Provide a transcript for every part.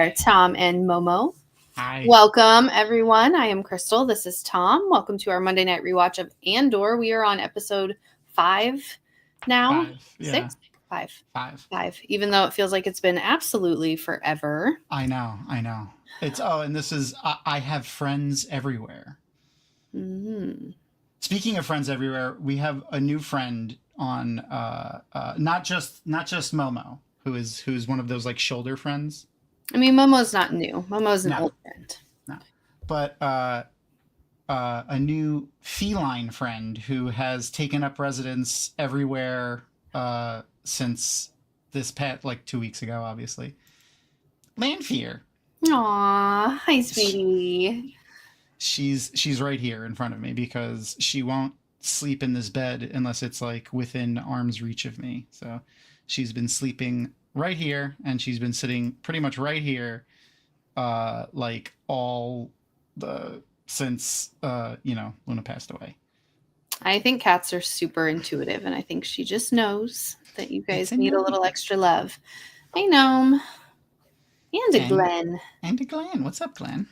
there, Tom and Momo. Hi. Welcome, everyone. I am Crystal. This is Tom. Welcome to our Monday night rewatch of Andor. We are on episode 5 now. 5. Yeah. 6? 5. 5. 5. Even though it feels like it's been absolutely forever. I know. It's and this is I have friends everywhere. Mm-hmm. Speaking of friends everywhere, we have a new friend on not just Momo, who's one of those like shoulder friends. I mean, Momo's not new. Momo's an old friend. No. But a new feline friend who has taken up residence everywhere since this past, like 2 weeks ago, obviously. Lanfear. Aw, hi, sweetie. She's right here in front of me because she won't sleep in this bed unless it's like within arm's reach of me. So she's been sleeping right here, and she's been sitting pretty much right here, like since Luna passed away. I think cats are super intuitive, and I think she just knows that you guys need a little extra love. Hey, Gnome. And Glenn. And Glenn. What's up, Glenn?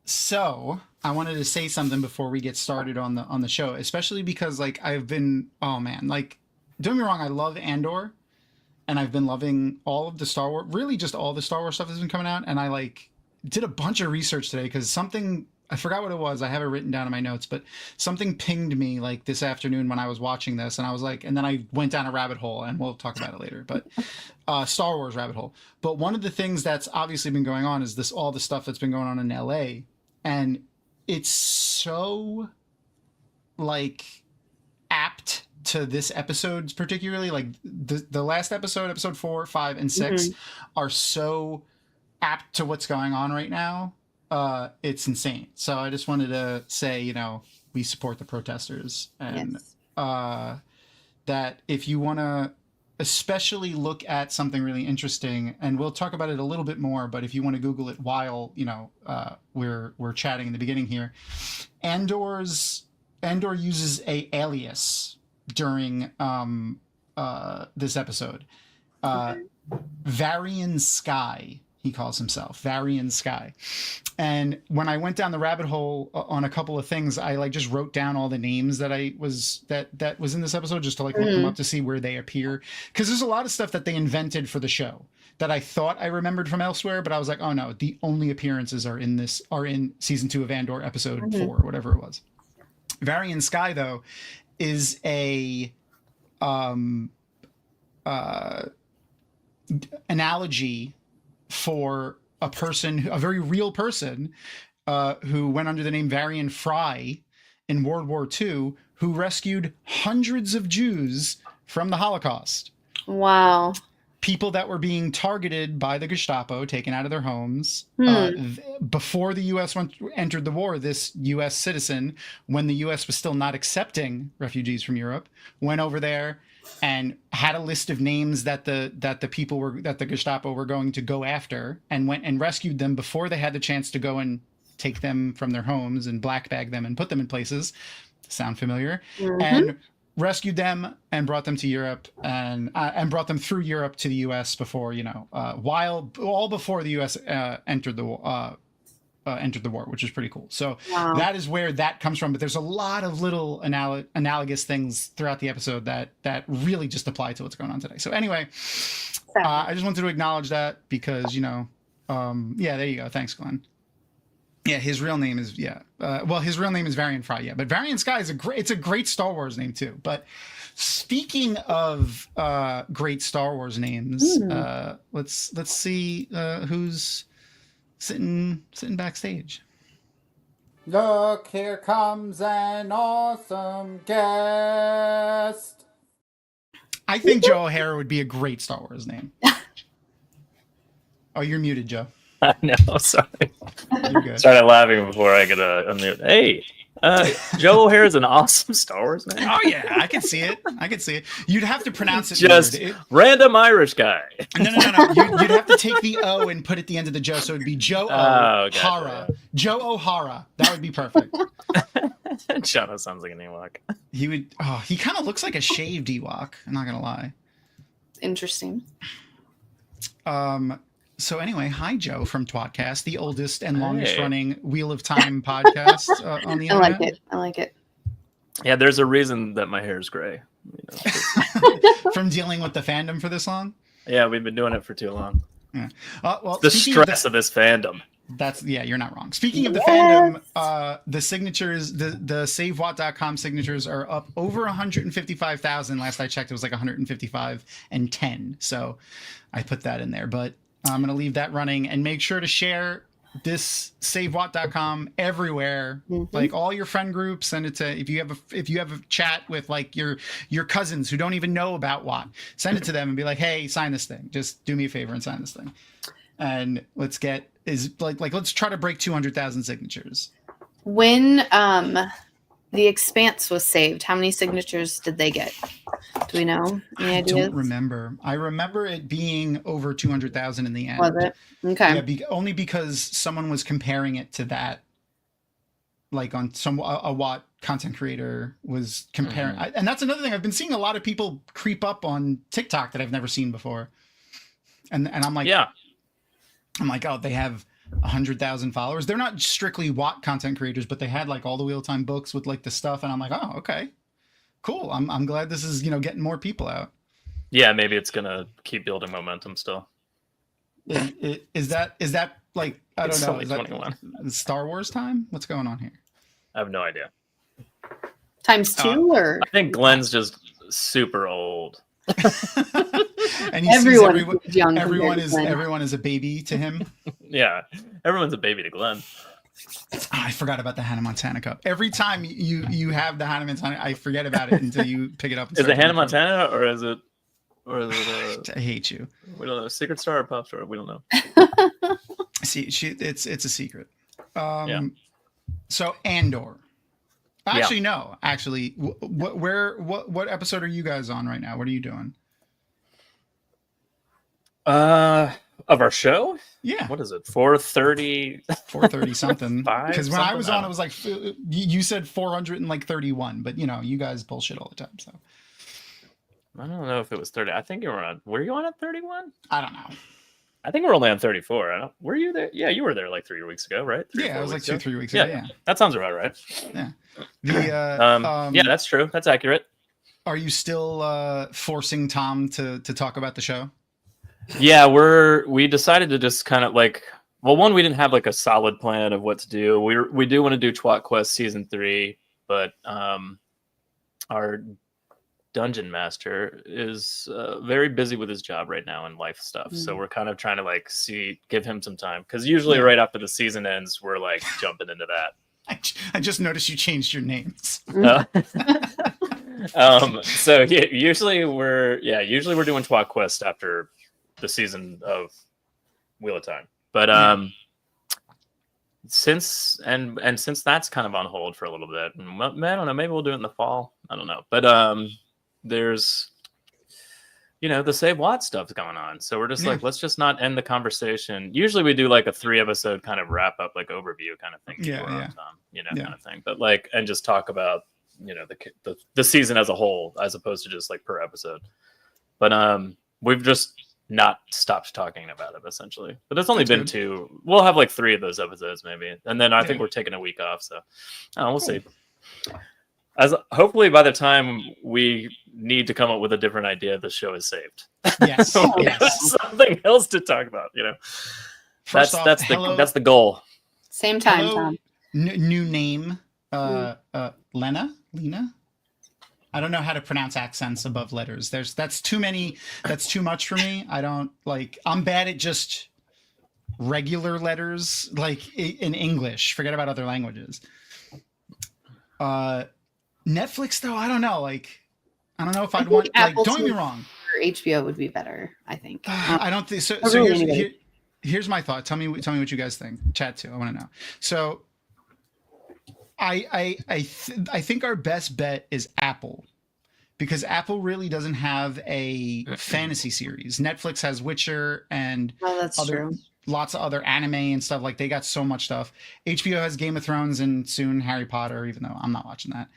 So I wanted to say something before we get started on the show, especially because like I've been, don't get me wrong, I love Andor, and I've been loving all of the Star Wars, really just all the Star Wars stuff that's been coming out, and I like did a bunch of research today because something, I forgot what it was, I have it written down in my notes, but something pinged me like this afternoon when I was watching this, and I was like, and then I went down a rabbit hole, and we'll talk about it later, but Star Wars rabbit hole. But one of the things that's obviously been going on is all the stuff that's been going on in LA, and it's so like apt to this episode particularly, like the last episode 4, 5, and 6 are so apt to what's going on right now. It's insane. So I just wanted to say, we support the protesters, and that if you want to especially look at something really interesting, and we'll talk about it a little bit more, but if you want to Google it while, we're chatting in the beginning here, Andor uses a alias during this episode. Verin Sky, he calls himself Verin Sky. And when I went down the rabbit hole on a couple of things, I like just wrote down all the names that that was in this episode, just to like look them up to see where they appear, because there's a lot of stuff that they invented for the show that I thought I remembered from elsewhere, but I was like, oh no, the only appearances are in season 2 of Andor, episode 4, or whatever it was. Verin Sky, though, is a analogy for a very real person who went under the name Varian Fry in World War II, who rescued hundreds of Jews from the Holocaust. Wow. People that were being targeted by the Gestapo, taken out of their homes. Before the U.S. entered the war, this U.S. citizen, when the U.S. was still not accepting refugees from Europe, went over there and had a list of names that the Gestapo were going to go after, and went and rescued them before they had the chance to go and take them from their homes and black bag them and put them in places. Sound familiar? And rescued them and brought them to Europe, and brought them through Europe to the U.S. before, before the U.S. entered the war, which is pretty cool. So that is where that comes from. But there's a lot of little analogous things throughout the episode that really just apply to what's going on today. So anyway, I just wanted to acknowledge that because, there you go. Thanks, Glenn. Yeah, his real name is his real name is Varian Fry. Yeah, but Varian Sky is a great Star Wars name too. But speaking of great Star Wars names, let's see who's sitting backstage. Look, here comes an awesome guest. I think Joe O'Hara would be a great Star Wars name. Oh, you're muted, Joe. I know, sorry. You're good. Started laughing before I could unmute. Hey, Joe O'Hara is an awesome Star Wars name. Oh yeah, I can see it. You'd have to pronounce it just weird. random Irish guy. No. You'd have to take the O and put it at the end of the Joe, so it'd be Joe O'Hara. Gotcha. Joe O'Hara. That would be perfect. Shadow sounds like an Ewok. He would. Oh, he kind of looks like a shaved Ewok. I'm not gonna lie. Interesting. So anyway, hi Joe from Twatcast, the oldest and longest Hey. running Wheel of Time podcast on the I internet. like it. I like it. Yeah, there's a reason that my hair is gray. You know, From dealing with the fandom for this long. yeah, we've been doing it for too long. Yeah. Well, The speaking stress of this fandom. you're not wrong. Speaking of the fandom, the signatures, the SaveWatt.com signatures are up over 155,000. Last I checked, it was like 155 and 10. So I put that in there, but I'm going to leave that running and make sure to share this SaveWatt.com everywhere, like all your friend groups. Send it to, if you have a chat with like your cousins who don't even know about Watt, send it to them and be like, hey, sign this thing. Just do me a favor and sign this thing. And let's try to break 200,000 signatures. When The Expanse was saved, how many signatures did they get? Do we know? Any I ideas? don't remember. I remember it being over 200,000 in the end. Was it? Okay. Yeah, only because someone was comparing it to that, like on a Watt content creator was comparing. And that's another thing. I've been seeing a lot of people creep up on TikTok that I've never seen before. And I'm like, Yeah. I'm like, oh, they have 100,000 followers. They're not strictly Watt content creators, but they had like all the Wheel Time books with like the stuff. And I'm like, oh, okay, cool. I'm glad this is, getting more people out. Yeah, maybe it's gonna keep building momentum still. Is that like, I don't know, is that 21. Star Wars time? What's going on here? I have no idea. Times two or I think Glenn's just super old. And he everyone sees is young everyone compared to Glenn. everyone is a baby to him. Yeah, everyone's a baby to Glenn. Oh, I forgot about the Hannah Montana Cup. Every time you have the Hannah Montana, I forget about it until you pick it up. And Is it start Hannah doing Montana or is it I hate you. we don't know, Secret Star or Pop Star? We don't know. See, it's a secret. Yeah. So Andor. Actually, no. Actually, what episode are you guys on right now? What are you doing? Of our show? Yeah. What is it? 430? 430 something. Five Because when I something? was I on, don't it was like you said 431, but you guys bullshit all the time. So I don't know if it was 30. I think you were on. Were you on at 31? I don't know. I think we're only on 34. Were you there? Yeah, you were there like 3 weeks ago, right? Yeah, it was like 2-3 weeks ago. Yeah. That sounds about right. Yeah. Yeah, that's true. That's accurate. Are you still forcing Tom to talk about the show? Yeah, we decided to just kind of like, well, one, we didn't have like a solid plan of what to do. We do want to do Twat Quest season 3, but our dungeon master is very busy with his job right now and life stuff. So we're kind of trying to like give him some time, because usually right after the season ends, we're like jumping into that. I just noticed you changed your names. So yeah, usually we're doing Twat Quest after the season of Wheel of Time, but since that's kind of on hold for a little bit, and I don't know, maybe we'll do it in the fall. I don't know, but there's the Save Watt stuff's going on, so we're just like, let's just not end the conversation. Usually we do like a 3 episode kind of wrap up, like overview kind of thing, kind of thing, but like, and just talk about the season as a whole, as opposed to just like per episode. But we've just not stopped talking about it essentially. But it's only been 2. We'll have like 3 of those episodes maybe, and then I think we're taking a week off. So we'll see. As hopefully by the time we need to come up with a different idea, the show is saved. Yes, something else to talk about. That's the goal. Same time, hello, Tom. New name, Lena. I don't know how to pronounce accents above letters. That's too many. That's too much for me. I don't like. I'm bad at just regular letters, like in English. Forget about other languages. Netflix, though, I don't know. Like, I don't know if I'd want. Like, don't get me wrong. Or HBO would be better, I think. I don't think so. Here's my thought. Tell me what you guys think. Chat too. I want to know. So, I think our best bet is Apple, because Apple really doesn't have a fantasy series. Netflix has Witcher and lots of other anime and stuff. Like, they got so much stuff. HBO has Game of Thrones and soon Harry Potter, even though I'm not watching that.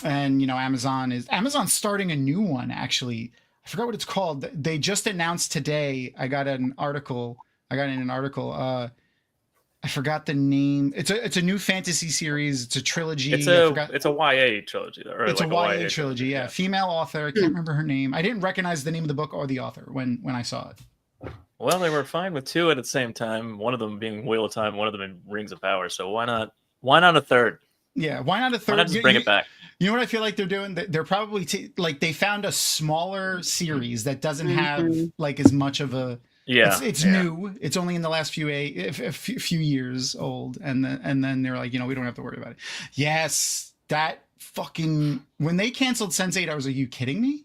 And Amazon's starting a new one actually. I forgot what it's called. They just announced today. I got in an article. I forgot the name. It's a new fantasy series. It's a trilogy. It's a YA trilogy. Or it's like a YA trilogy. Yeah. Female author. I can't remember her name. I didn't recognize the name of the book or the author when I saw it. Well, they were fine with 2 at the same time. One of them being Wheel of Time, one of them in Rings of Power. So why not a third? Yeah, why not a third? Why not just bring it back? You know what I feel like they're doing? They're probably like they found a smaller series that doesn't have like as much of a. Yeah, it's new. It's only in the last few years old, and then they're like, we don't have to worry about it. Yes, that fucking when they canceled Sense8, I was like, you kidding me?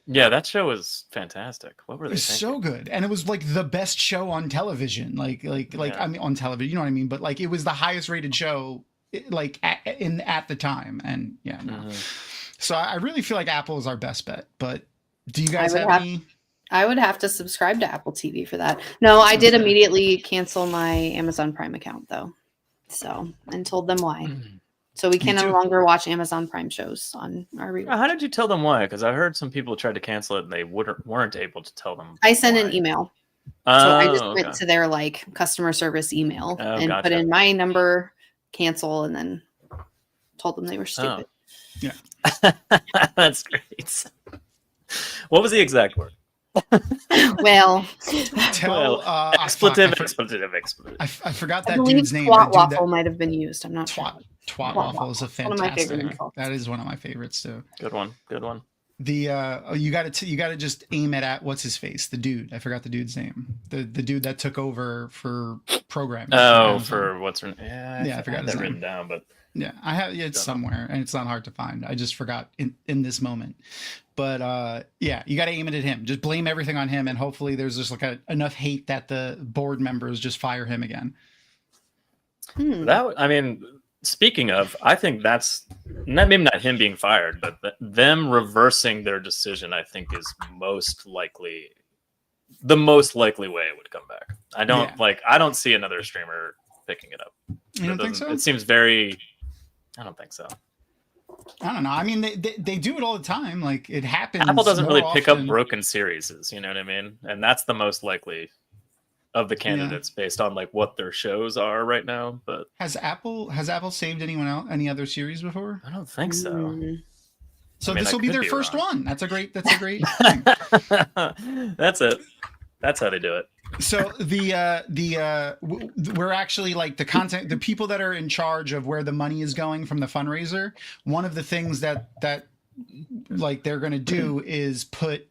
Yeah, that show was fantastic. What were they thinking? So good, and it was like the best show on television. Like I mean, on television, you know what I mean? But like, it was the highest rated show, like at the time, and yeah. No. So I really feel like Apple is our best bet. But do you guys have any? I would have to subscribe to Apple TV for that. No, I did immediately cancel my Amazon Prime account though. So, and told them why. So we can no longer watch Amazon Prime shows on our rewatch. How did you tell them why? Because I heard some people tried to cancel it and they weren't able to tell them. I sent an email. So I just went to their like customer service email and put in my number, cancel, and then told them they were stupid. Yeah. That's great. What was the exact word? Well, expletive. I forgot that I believe dude's name. Twat waffle might have been used. I'm not sure. Twat waffle waffle is a fantastic. That is one of my favorites too. Good one. The you got to just aim it at what's his face, the dude. I forgot the dude's name. The dude that took over for programming. Oh, for what's her name? Yeah, I forgot his name. Written down, but yeah, I have it's somewhere, and it's not hard to find. I just forgot in this moment. But yeah, you got to aim it at him. Just blame everything on him, and hopefully there's just like enough hate that the board members just fire him again. That I mean, speaking of, I think that's maybe not him being fired, but them reversing their decision. I think is the most likely way it would come back. I don't see another streamer picking it up. You don't think so? It seems very. I don't think so. I don't know. I mean, they do it all the time. Like it happens. Apple doesn't really pick up broken series. You know what I mean? And that's the most likely of the candidates based on like what their shows are right now. But has Apple saved anyone else, any other series before? I don't think so. So this will be their first one. That's a great thing. That's it. That's how they do it. So we're actually like the people that are in charge of where the money is going from the fundraiser. One of the things that like they're going to do is put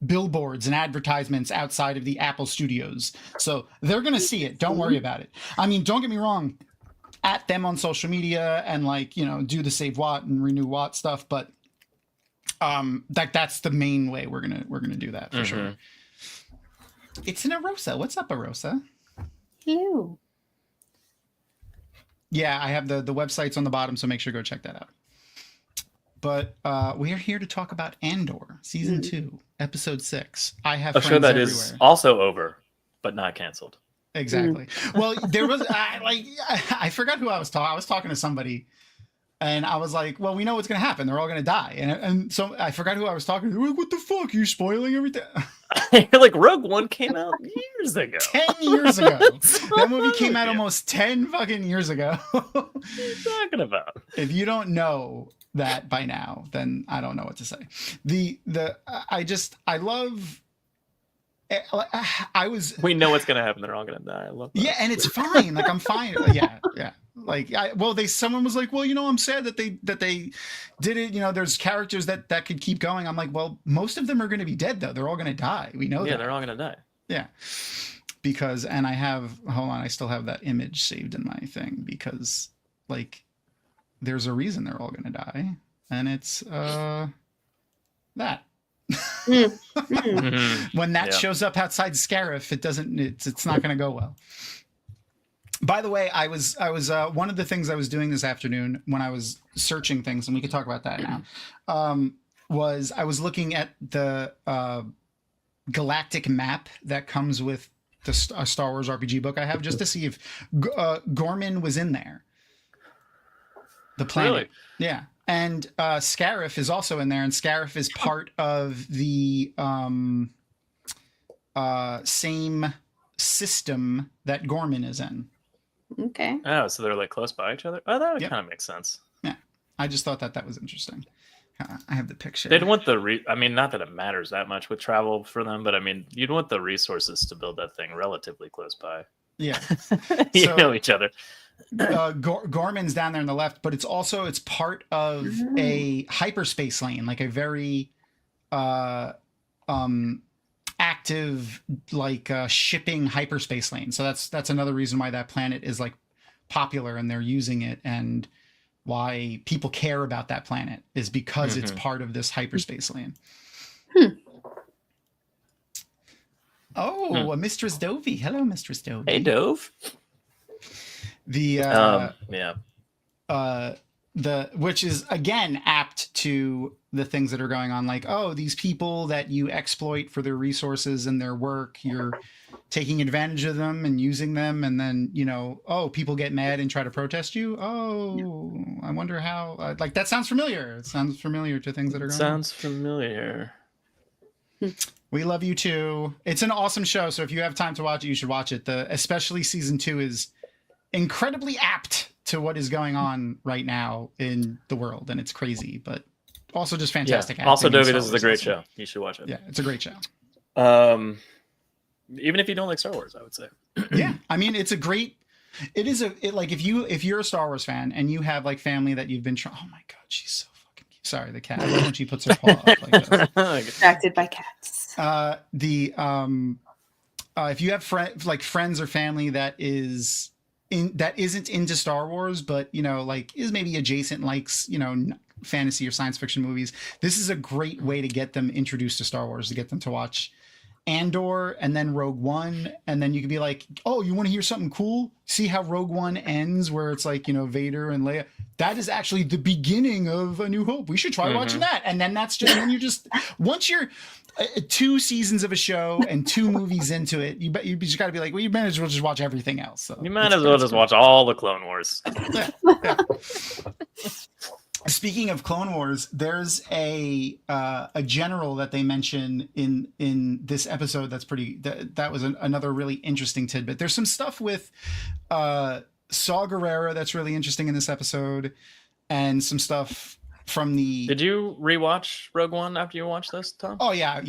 billboards and advertisements outside of the Apple studios. So they're going to see it. Don't worry about it. I mean, don't get me wrong, at them on social media and like, do the Save Watt and Renew Watt stuff. But that's the main way we're going to do that for sure. It's an Arosa. What's up, Arosa? Hello. Yeah, I have the websites on the bottom, so make sure to go check that out. But we're here to talk about Andor, Season 2, Episode 6. I have friends show that everywhere. Is also over, but not canceled. Exactly. Well, there was I forgot who I was talking. I was talking to somebody, and I was like, "Well, we know what's going to happen. They're all going to die." And so I forgot who I was talking to. Like, what the fuck? You're spoiling everything. You're like, Rogue One came out years ago. 10 years ago. That movie came out almost 10 fucking years ago. What are you talking about? If you don't know that by now, then I don't know what to say. We know what's gonna happen. They're all gonna die. I love that. Yeah, and it's fine. Like I'm fine. Yeah. Like someone was like, well, I'm sad that they did it. There's characters that could keep going. I'm like, well, most of them are going to be dead though. They're all going to die. We know that. Yeah, they're all going to die. Yeah, and I still have that image saved in my thing because like there's a reason they're all going to die, and it's that. When that shows up outside Scarif, it's not going to go well. By the way, I was one of the things I was doing this afternoon when I was searching things, and we could talk about that now, was I was looking at the galactic map that comes with the Star Wars RPG book I have, just to see if Gorman was in there. The planet. Really? Yeah. And Scarif is also in there, and Scarif is part of the same system that Gorman is in. Okay. Oh, so they're like close by each other. Oh, that Yep. kind of makes sense. Yeah, I just thought that was interesting. I have the picture. They'd want I mean, not that it matters that much with travel for them, but I mean, you'd want the resources to build that thing relatively close by. Yeah, You So- know each other. Gorman's down there on the left, but it's part of a hyperspace lane, like a very active like shipping hyperspace lane. So that's another reason why that planet is like popular and they're using it, and why people care about that planet is because it's part of this hyperspace lane. Oh, Mistress Dovey. Hello, Mistress Dovey. Hey, Dove. The Yeah. which is again apt to the things that are going on, like, oh, these people that you exploit for their resources and their work, you're taking advantage of them and using them, and then, you know, oh, people get mad and try to protest you. Oh, I wonder how. Like, that sounds familiar. It sounds familiar to things that are going on. Sounds familiar. We love you too. It's an awesome show, so if you have time to watch it, you should watch it. Especially season 2 is incredibly apt to what is going on right now in the world, and it's crazy, but also just fantastic. Yeah. Also, acting and Dovey, Star this is a Wars great also. show. You should watch it. Yeah, it's a great show. Even if you don't like Star Wars, I would say. Yeah, I mean, it's a great. It is like if you're a Star Wars fan and you have like family that you've been trying. Oh my god, she's so fucking cute. Sorry, the cat. When she puts her paw up like this. Distracted by cats. If you have friends or family that isn't into Star Wars, but, you know, like is maybe adjacent, likes, you know, fantasy or science fiction movies, this is a great way to get them introduced to Star Wars, to get them to watch Andor and then Rogue One, and then you could be like, oh, you want to hear something cool? See how Rogue One ends, where it's like, you know, Vader and Leia. That is actually the beginning of A New Hope. We should try watching that. And then that's just, and then you're just, once you're 2 seasons of a show and 2 movies into it, you just got to be like, well, you might as well just watch everything else. So You might as well just watch all the Clone Wars. Yeah. Speaking of Clone Wars, there's a general that they mention in this episode that's pretty. That was another really interesting tidbit. There's some stuff with Saw Gerrera that's really interesting in this episode, and some stuff from the. Did you rewatch Rogue One after you watched this, Tom? Oh yeah.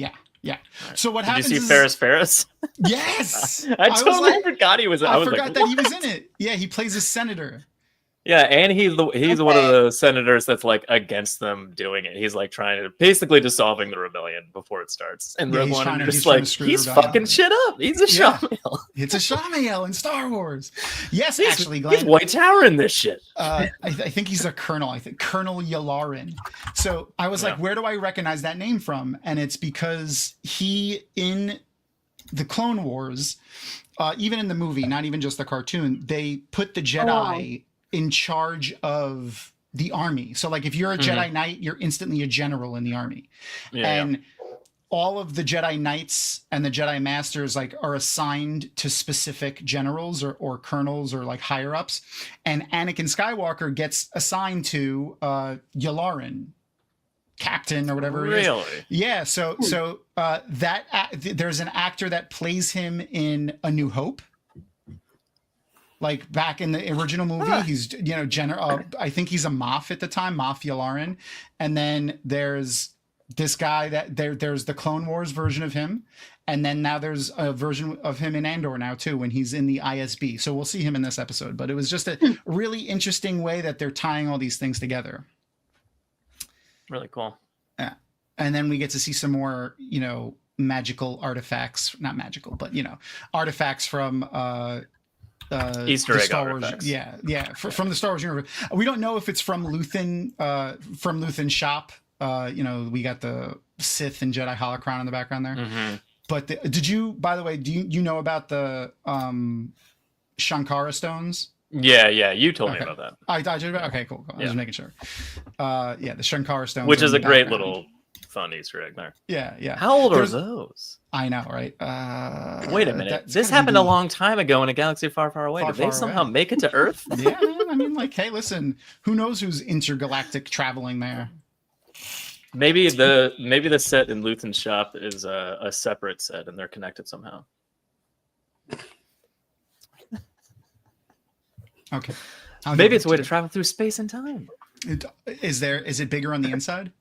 So what Did happens? you see Ferris? Yes, I was totally like- forgot he was. I was forgot like, that he was in it. Yeah, he plays a senator. Yeah, and he's one of the senators that's like against them doing it. He's like trying to basically dissolving the rebellion before it starts. And Yeah, Rogue he's One, trying to- you're he's just trying to like, screw the he's rebellion fucking up. shit up. He's a Yeah. Shamael. It's a Shamael in Star Wars. Yes, He's actually, Glenn. White Tower in this shit. I think he's a colonel. I think Colonel Yularen. So I was like, where do I recognize that name from? And it's because he, in the Clone Wars, even in the movie, not even just the cartoon, they put the Jedi in charge of the army. So like if you're a Jedi Knight, you're instantly a general in the army. And all of the Jedi Knights and the Jedi Masters like are assigned to specific generals or colonels or like higher ups. And Anakin Skywalker gets assigned to Yularen, captain or whatever it is. Really? Yeah. So there's an actor that plays him in A New Hope. Like back in the original movie, he's, you know, I think he's a Moff at the time, Moff Yularen. And then there's this guy there's the Clone Wars version of him. And then now there's a version of him in Andor now too, when he's in the ISB. So we'll see him in this episode, but it was just a really interesting way that they're tying all these things together. Really cool. Yeah. And then we get to see some more, you know, magical artifacts, not magical, but, you know, artifacts from, Easter the egg Star Wars, artifacts. from the Star Wars universe. We don't know if it's from Luthen's shop. You know, we got the Sith and Jedi holocron in the background there. But did you, by the way, do you know about the Shankara stones? Yeah, you told me about that. I told you about. Okay, cool. I was just making sure. The Shankara stones, Which are is in a the great background. little fun Easter egg there. Yeah. How old are those? I know, right? Wait a minute. that's This gotta happened be a long time ago in a galaxy far, far away. Far, Did they far somehow away. make it to Earth? Yeah, I mean, like, hey, listen, who knows who's intergalactic traveling there? Maybe the set in Luthen's shop is a separate set and they're connected somehow. Okay. Maybe it's a way to travel through space and time. Is it bigger on the inside?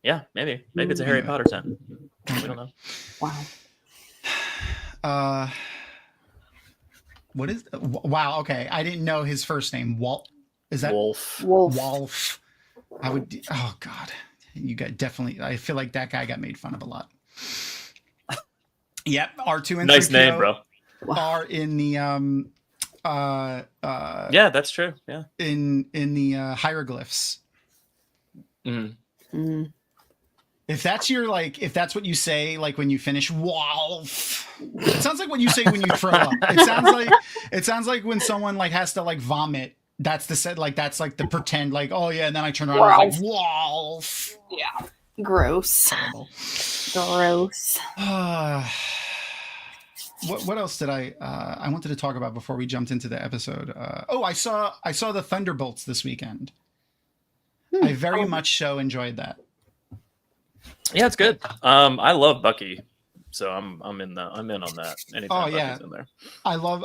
Yeah, maybe it's a Harry Potter set. We don't know. Wow. What is? Wow. Okay, I didn't know his first name. Walt. Is that Wolf? Wolf. I would. Oh God, you got definitely. I feel like that guy got made fun of a lot. Yep. R2 and Nice 3PO name, bro. are in the Yeah, that's true. Yeah. in the hieroglyphs. Mm. If that's what you say, like when you finish, Wolf. It sounds like what you say when you throw up. It sounds like when someone like has to like vomit. That's that's like the pretend, like, oh yeah, and then I turn around and I'm like, Wolf. Yeah. Gross. Gross. What else did I wanted to talk about before we jumped into the episode? I saw the Thunderbolts this weekend. I very much so enjoyed that. Yeah, it's good. I love Bucky, so I'm in on that. Anytime Bucky's in there. I love.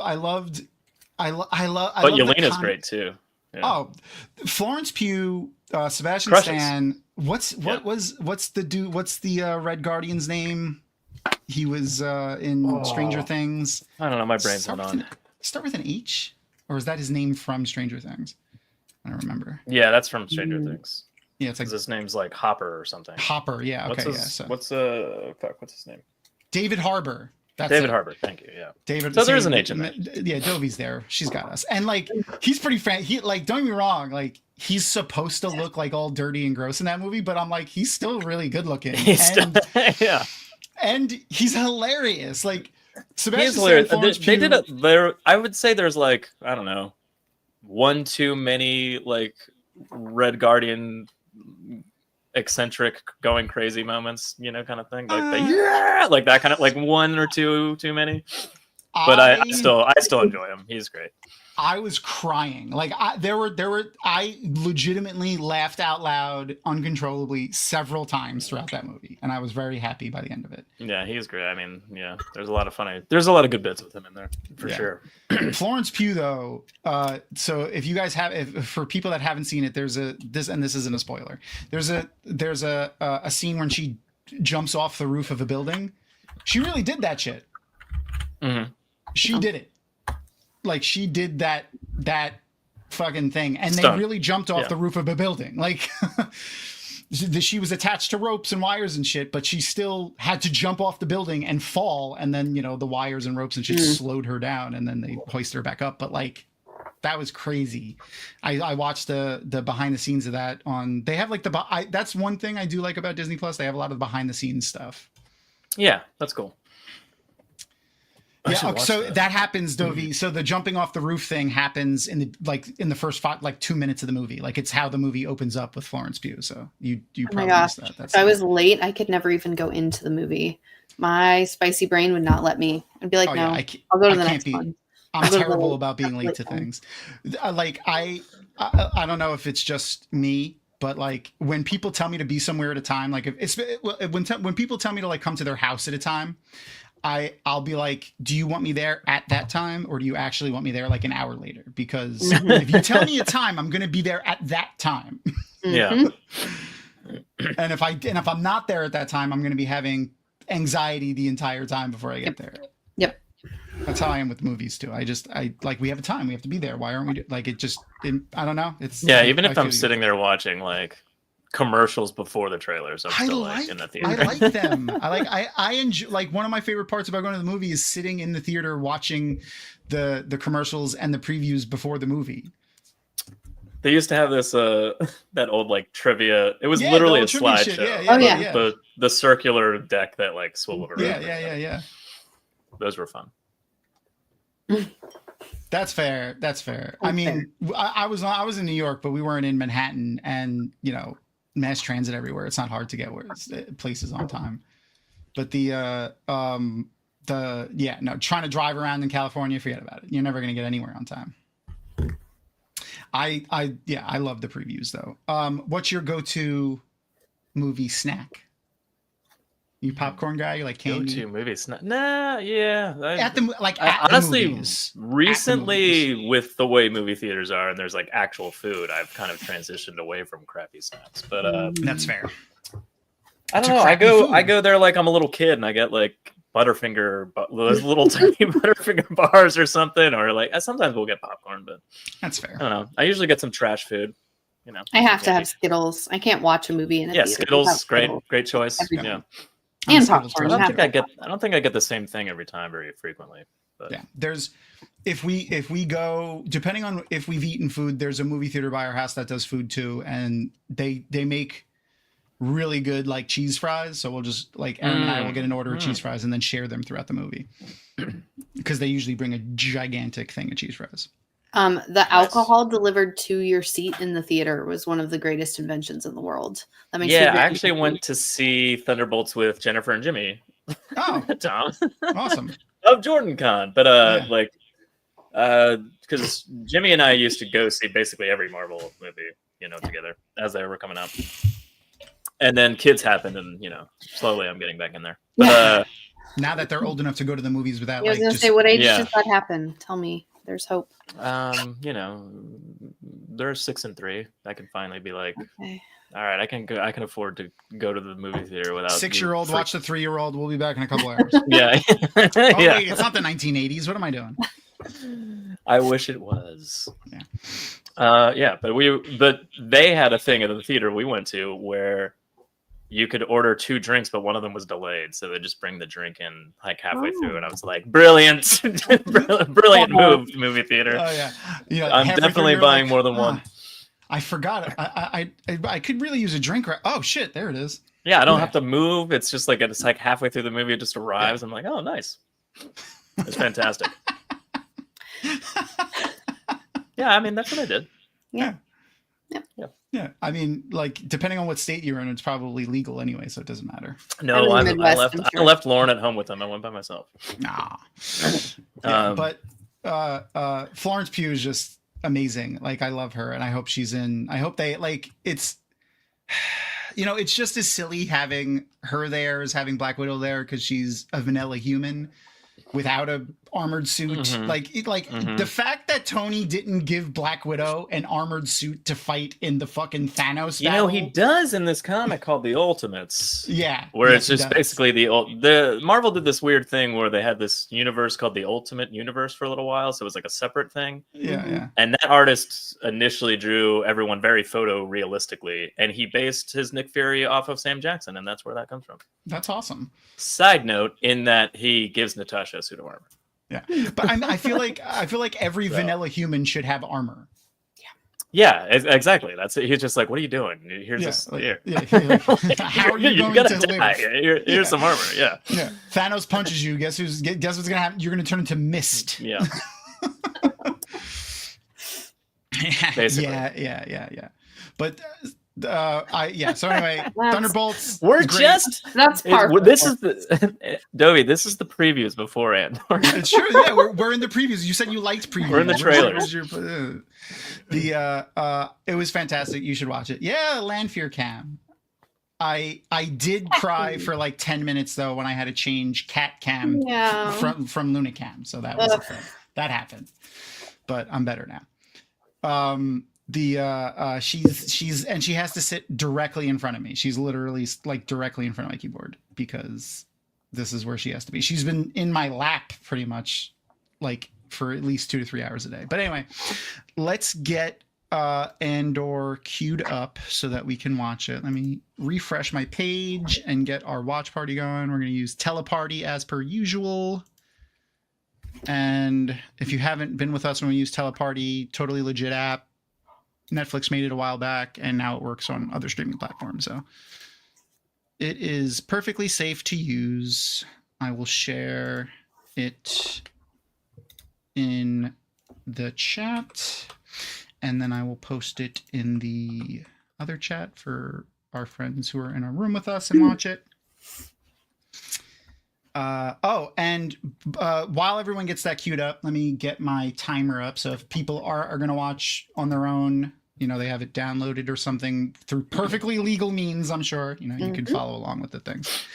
But Yelena's great too. Yeah. Oh, Florence Pugh, Sebastian Crushes. Stan. What's the Red Guardian's name? He was in Stranger Things. I don't know. My brain's not on. Start with an H, or is that his name from Stranger Things? I don't remember. Yeah, that's from Stranger Things. Yeah, it's like his name's like Hopper or something. Hopper. Yeah. Okay. What's his name? David Harbour. That's David it. Harbour. Thank you. Yeah. David. So there is an H in there. Yeah, Dovey's there. She's got us. And like, he's pretty he like, don't get me wrong, like he's supposed to look like all dirty and gross in that movie, but I'm like, he's still really good looking. Yeah. And he's hilarious. Like Sebastian Stan, Florence Pugh. They did it there. I would say there's like, I don't know, one too many like Red Guardian eccentric going crazy moments, kind of thing, like that kind of, like one or two too many, but I still enjoy him. He's great. I was crying. Like I legitimately laughed out loud uncontrollably several times throughout that movie, and I was very happy by the end of it. Yeah, he's great. I mean, yeah, there's a lot of good bits with him in there for sure. Florence Pugh, though. So if you guys for people that haven't seen it, this isn't a spoiler. There's a scene when she jumps off the roof of a building. She really did that shit. Mm-hmm. She did it. Like she did that fucking thing, and Stunt. they really jumped off the roof of a building. Like she was attached to ropes and wires and shit, but she still had to jump off the building and fall, and then the wires and ropes and shit slowed her down, and then they hoisted her back up. But like that was crazy. I watched the behind the scenes of that on. They have like that's one thing I do like about Disney Plus. They have a lot of behind the scenes stuff. Yeah, that's cool. Yeah, so that happens, Dovey. So the jumping off the roof thing happens in the first 2 minutes of the movie. Like it's how the movie opens up with Florence Pugh. So you probably missed that. If I was late, I could never even go into the movie. My spicy brain would not let me. I'd be like, no, I'll go to the next one. I'm terrible about being late to things. Like I don't know if it's just me, but like when people tell me to be somewhere at a time, like when people tell me to like come to their house at a time, I'll be like, do you want me there at that time, or do you actually want me there like an hour later? Because if you tell me a time, I'm going to be there at that time. Yeah. And if I'm not there at that time, I'm going to be having anxiety the entire time before I get there. Yep. That's how I am with movies too. I like, we have a time, we have to be there. Why aren't we like I don't know. It's even if I'm sitting there watching like commercials before the trailers, I'm still in the theater. I like them. I enjoy, like, one of my favorite parts about going to the movie is sitting in the theater watching the commercials and the previews before the movie. They used to have this that old like trivia. It was literally a slideshow. The circular deck that like swiveled around. Yeah. Those were fun. That's fair. I mean, I was in New York, but we weren't in Manhattan, and mass transit everywhere. It's not hard to get places on time. But trying to drive around in California, forget about it. You're never going to get anywhere on time. I love the previews though. What's your go-to movie snack? You popcorn guy? You like candy? Go-to movies? Nah, yeah. At the Honestly, movies. recently with the way movie theaters are and there's like actual food, I've kind of transitioned away from crappy snacks. But That's fair. I don't know. I go there like I'm a little kid and I get like Butterfinger, those little tiny Butterfinger bars or something, or like sometimes we'll get popcorn, but that's fair. I don't know. I usually get some trash food. You know, I have to have Skittles. I can't watch a movie in a theater Skittles, without great choice. Yeah. I'm And Skittles popcorn. person. I don't think I get the same thing every time very frequently. But. Yeah, there's if we go, depending on if we've eaten food, there's a movie theater by our house that does food too, and they make really good like cheese fries. So we'll just like Aaron and I will get an order of cheese fries and then share them throughout the movie because they usually bring a gigantic thing of cheese fries. The alcohol delivered to your seat in the theater was one of the greatest inventions in the world. That makes I actually went to see Thunderbolts with Jennifer and Jimmy. Oh, Tom, awesome! Of Jordan Con, but because Jimmy and I used to go see basically every Marvel movie, together as they were coming out, and then kids happened, and slowly I'm getting back in there. But now that they're old enough to go to the movies without, I was gonna say, what age did that happen? Tell me. There's hope. They're 6 and 3. I can finally be like, okay. All right, I can afford to go to the movie theater without 6-year-old watch the 3-year-old. We'll be back in a couple hours. Yeah. Wait, it's not the 1980s. What am I doing? I wish it was. Yeah. But they had a thing at the theater we went to where you could order 2 drinks, but one of them was delayed, so they just bring the drink in like halfway through, and I was like, "Brilliant, brilliant move, movie theater." Oh yeah, I'm definitely buying more than one. I forgot. I could really use a drink. Oh shit, there it is. Yeah, I don't have to move. It's just like it's like halfway through the movie, it just arrives. Yeah. I'm like, oh, nice. It's fantastic. Yeah, I mean that's what I did. Yeah. Yeah, I mean, like depending on what state you're in, it's probably legal anyway, so it doesn't matter. No, I left Lauren at home with them. I went by myself. Nah. But Florence Pugh is just amazing. Like I love her, and I hope she's in. I hope they like. It's it's just as silly having her there as having Black Widow there because she's a vanilla human without a armored suit. Mm-hmm. The fact that Tony didn't give Black Widow an armored suit to fight in the fucking Thanos battle. He does in this comic called The Ultimates. Yeah. Where it's just basically the Marvel did this weird thing where they had this universe called the Ultimate Universe for a little while, so it was like a separate thing. Yeah. And that artist initially drew everyone very photorealistically, and he based his Nick Fury off of Sam Jackson, and that's where that comes from. That's awesome. Side note, in that he gives Natasha a suit of armor. Yeah, but I feel like every vanilla human should have armor. Yeah, exactly. That's it. He's just like, what are you doing? Here's this. How are you going to die? live? Here's some armor. Yeah. Thanos punches you. Guess what's gonna happen? You're gonna turn into mist. Yeah. Basically. Yeah. But. So anyway, Thunderbolts. That's part. This is the Dovey. This is the previews before Andor. It's true. Yeah, we're in the previews. You said you liked previews. We're in the trailers. It was fantastic. You should watch it. Yeah, Lanfear Cam. I did cry for like 10 minutes though when I had to change Cat Cam from Luna Cam. So that was that happened. But I'm better now. She has to sit directly in front of me. She's literally like directly in front of my keyboard because this is where she has to be. She's been in my lap pretty much like for at least 2 to 3 hours a day. But anyway, let's get Andor queued up so that we can watch it. Let me refresh my page and get our watch party going. We're going to use Teleparty as per usual. And if you haven't been with us when we use Teleparty, totally legit app. Netflix made it a while back, and now it works on other streaming platforms. So it is perfectly safe to use. I will share it in the chat, and then I will post it in the other chat for our friends who are in a room with us and watch it. And while everyone gets that queued up, let me get my timer up. So if people are going to watch on their own, you know, they have it downloaded or something through perfectly legal means, I'm sure, you know, you can follow along with the things.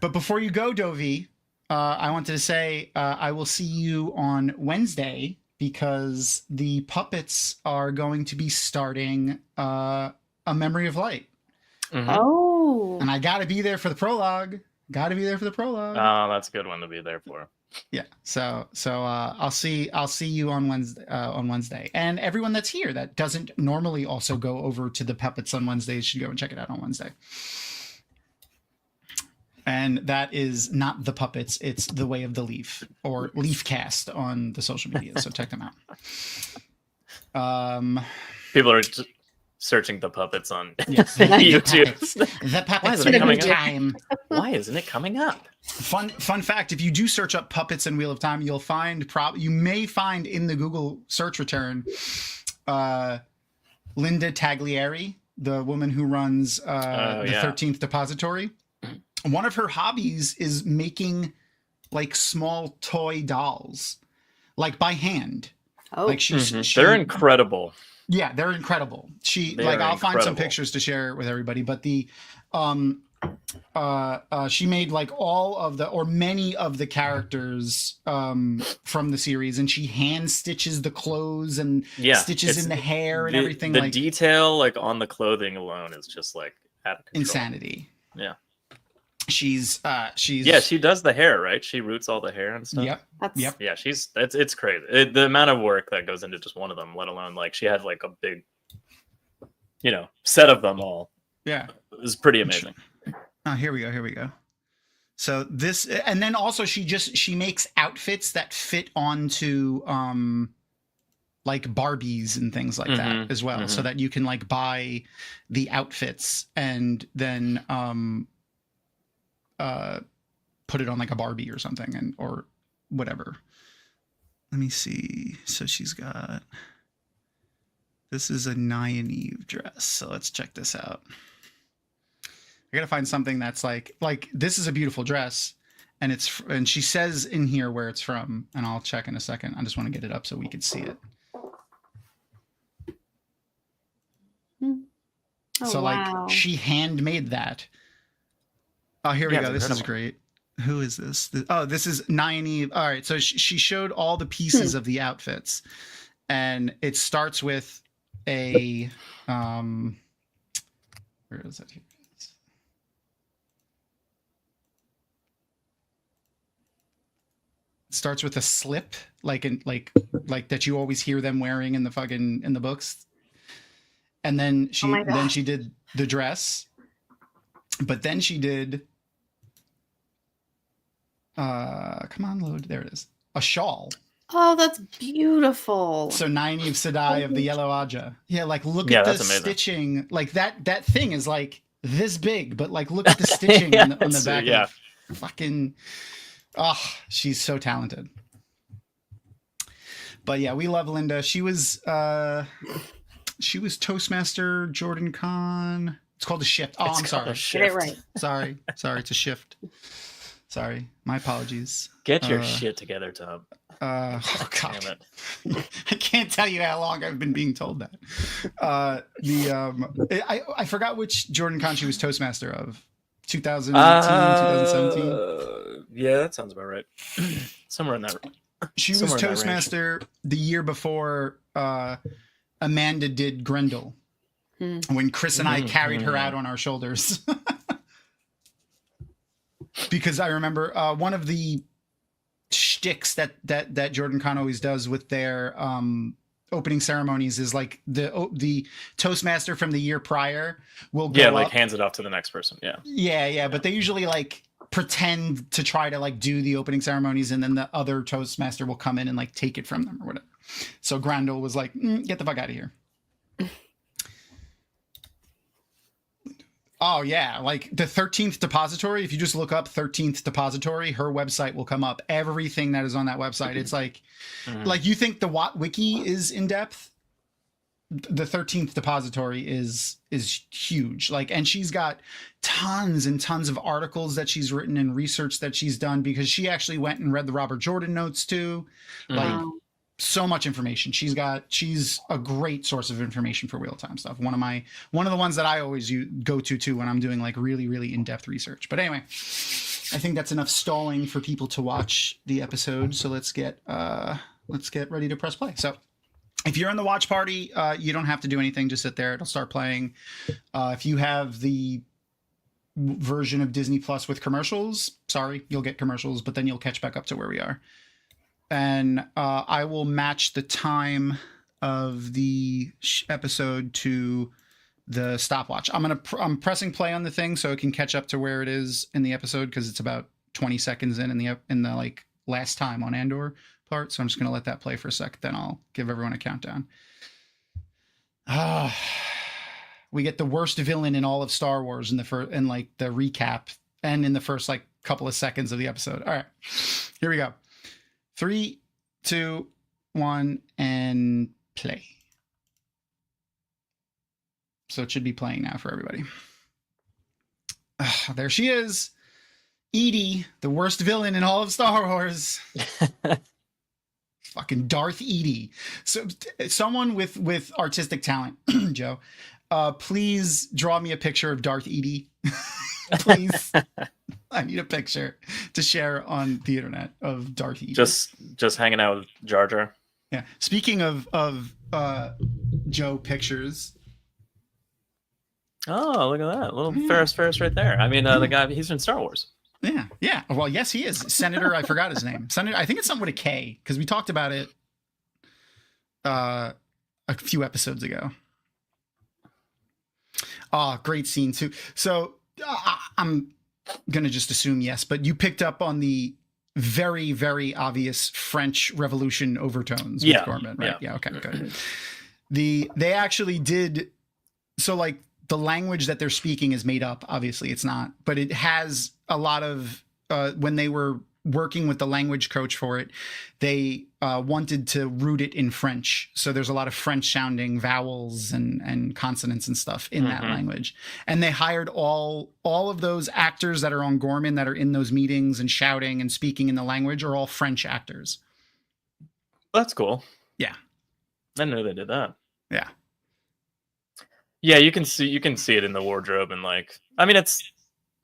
But before you go, Dovi, I wanted to say I will see you on Wednesday because the puppets are going to be starting A Memory of Light. Mm-hmm. Oh. And I got to be there for the prologue. Got to be there for the prologue. Oh, that's a good one to be there for. Yeah. So I'll see you on Wednesday. And everyone that's here that doesn't normally also go over to the puppets on Wednesdays should go and check it out on Wednesday. And that is not the puppets, it's The Way of the Leaf or Leafcast on the social media. So check them out. People are searching the puppets on Yes. YouTube. The puppets. Why isn't it coming up? Time. Why isn't it coming up? Fun fact: if you do search up puppets and Wheel of Time, you'll find you may find in the Google search return, Linda Taglieri, the woman who runs the 13th Depository. One of her hobbies is making like small toy dolls, like by hand. Oh, Like They're incredible. Yeah, they're incredible. I'll find some pictures to share with everybody, but the she made like all of the or many of the characters from the series, and she hand stitches the clothes and stitches in the hair and everything. The detail like on the clothing alone is just like out of control. Insanity. Yeah. She's she does the hair, right? She roots all the hair and stuff. Yep. Yeah, it's crazy. The amount of work that goes into just one of them, let alone like she had like a big, you know, set of them all. Yeah, it was pretty amazing. Oh, here we go. So this, and then also she makes outfits that fit onto like Barbies and things like that as well, so that you can like buy the outfits and then put it on like a Barbie or something or whatever. Let me see. So this is a Nynaeve dress. So let's check this out. I gotta find something that's like this is a beautiful dress, and she says in here where it's from, and I'll check in a second. I just want to get it up so we can see it. Oh, so wow. like she handmade that. Oh, here we go. This incredible. is great. Who is this? This is Nynaeve. All right. So she showed all the pieces of the outfits, and it starts with a where is it? Here it is. It starts with a slip, like that you always hear them wearing in the books, and then she did the dress, but then she did. Come on, load. There it is. A shawl. Oh, that's beautiful. So Nynaeve Sedai of the Yellow Aja. Yeah, like look at the stitching. Like that thing is like this big, but like look at the stitching on the back. Yeah. Of fucking. Oh, she's so talented. But yeah, we love Linda. She was Toastmaster Jordan Con. It's called a shift. Oh, I'm sorry. Get it right. Sorry, it's a shift. Sorry, my apologies. Get your shit together, Tom. Oh God. Damn it. I can't tell you how long I've been being told that. I forgot which Jordan Con she was Toastmaster of. 2018, 2017. Yeah, that sounds about right. Somewhere in that. She was Toastmaster the year before Amanda did Grendel. When Chris and I carried her out on our shoulders. Because I remember one of the shticks that Jordan Con always does with their opening ceremonies is like the Toastmaster from the year prior will go up, hands it off to the next person. Yeah. But they usually like pretend to try to like do the opening ceremonies, and then the other Toastmaster will come in and like take it from them or whatever. So Grendel was like, get the fuck out of here. Oh, yeah. Like the 13th Depository, if you just look up 13th Depository, her website will come up. Everything that is on that website. It's like you think the Watt Wiki is in depth? the 13th depository is huge. Like, and she's got tons and tons of articles that she's written and research that she's done, because she actually went and read the Robert Jordan notes too. Like, so much information. She's a great source of information for real time stuff. One of the ones that I always go to when I'm doing like really, really in-depth research. But anyway, I think that's enough stalling for people to watch the episode. So let's get ready to press play. So if you're in the watch party, you don't have to do anything. Just sit there. It'll start playing. If you have the version of Disney Plus with commercials, sorry, you'll get commercials, but then you'll catch back up to where we are. And I will match the time of the episode to the stopwatch. I'm pressing play on the thing so it can catch up to where it is in the episode, because it's about 20 seconds in the like last time on Andor part. So I'm just gonna let that play for a sec. Then I'll give everyone a countdown. We get the worst villain in all of Star Wars in the recap and in the first like couple of seconds of the episode. All right, here we go. 3, 2, 1, and play. So it should be playing now for everybody. There she is. Edie, the worst villain in all of Star Wars. Fucking Darth Edie. So someone with artistic talent, Joe, please draw me a picture of Darth Edie. Please. I need a picture to share on the internet of Darth Edie. Just hanging out with Jar Jar. Yeah. Speaking of Joe pictures. Oh, look at that. Little Ferris right there. I mean, the guy, he's in Star Wars. Yeah. Yeah. Well, yes, he is. Senator, I forgot his name. Senator, I think it's something with a K, because we talked about it a few episodes ago. Oh, great scene too. So I'm gonna just assume yes, but you picked up on the very, very obvious French Revolution overtones with Gorman, right? Yeah. Okay, good. They actually did. So like the language that they're speaking is made up. Obviously, it's not, but it has a lot of. When they were working with the language coach for it, they wanted to root it in French. So there's a lot of French sounding vowels and consonants and stuff in that language. And they hired all of those actors that are on Gorman that are in those meetings and shouting and speaking in the language are all French actors. That's cool. Yeah. I didn't know they did that. Yeah. Yeah, you can see it in the wardrobe, and like, I mean, it's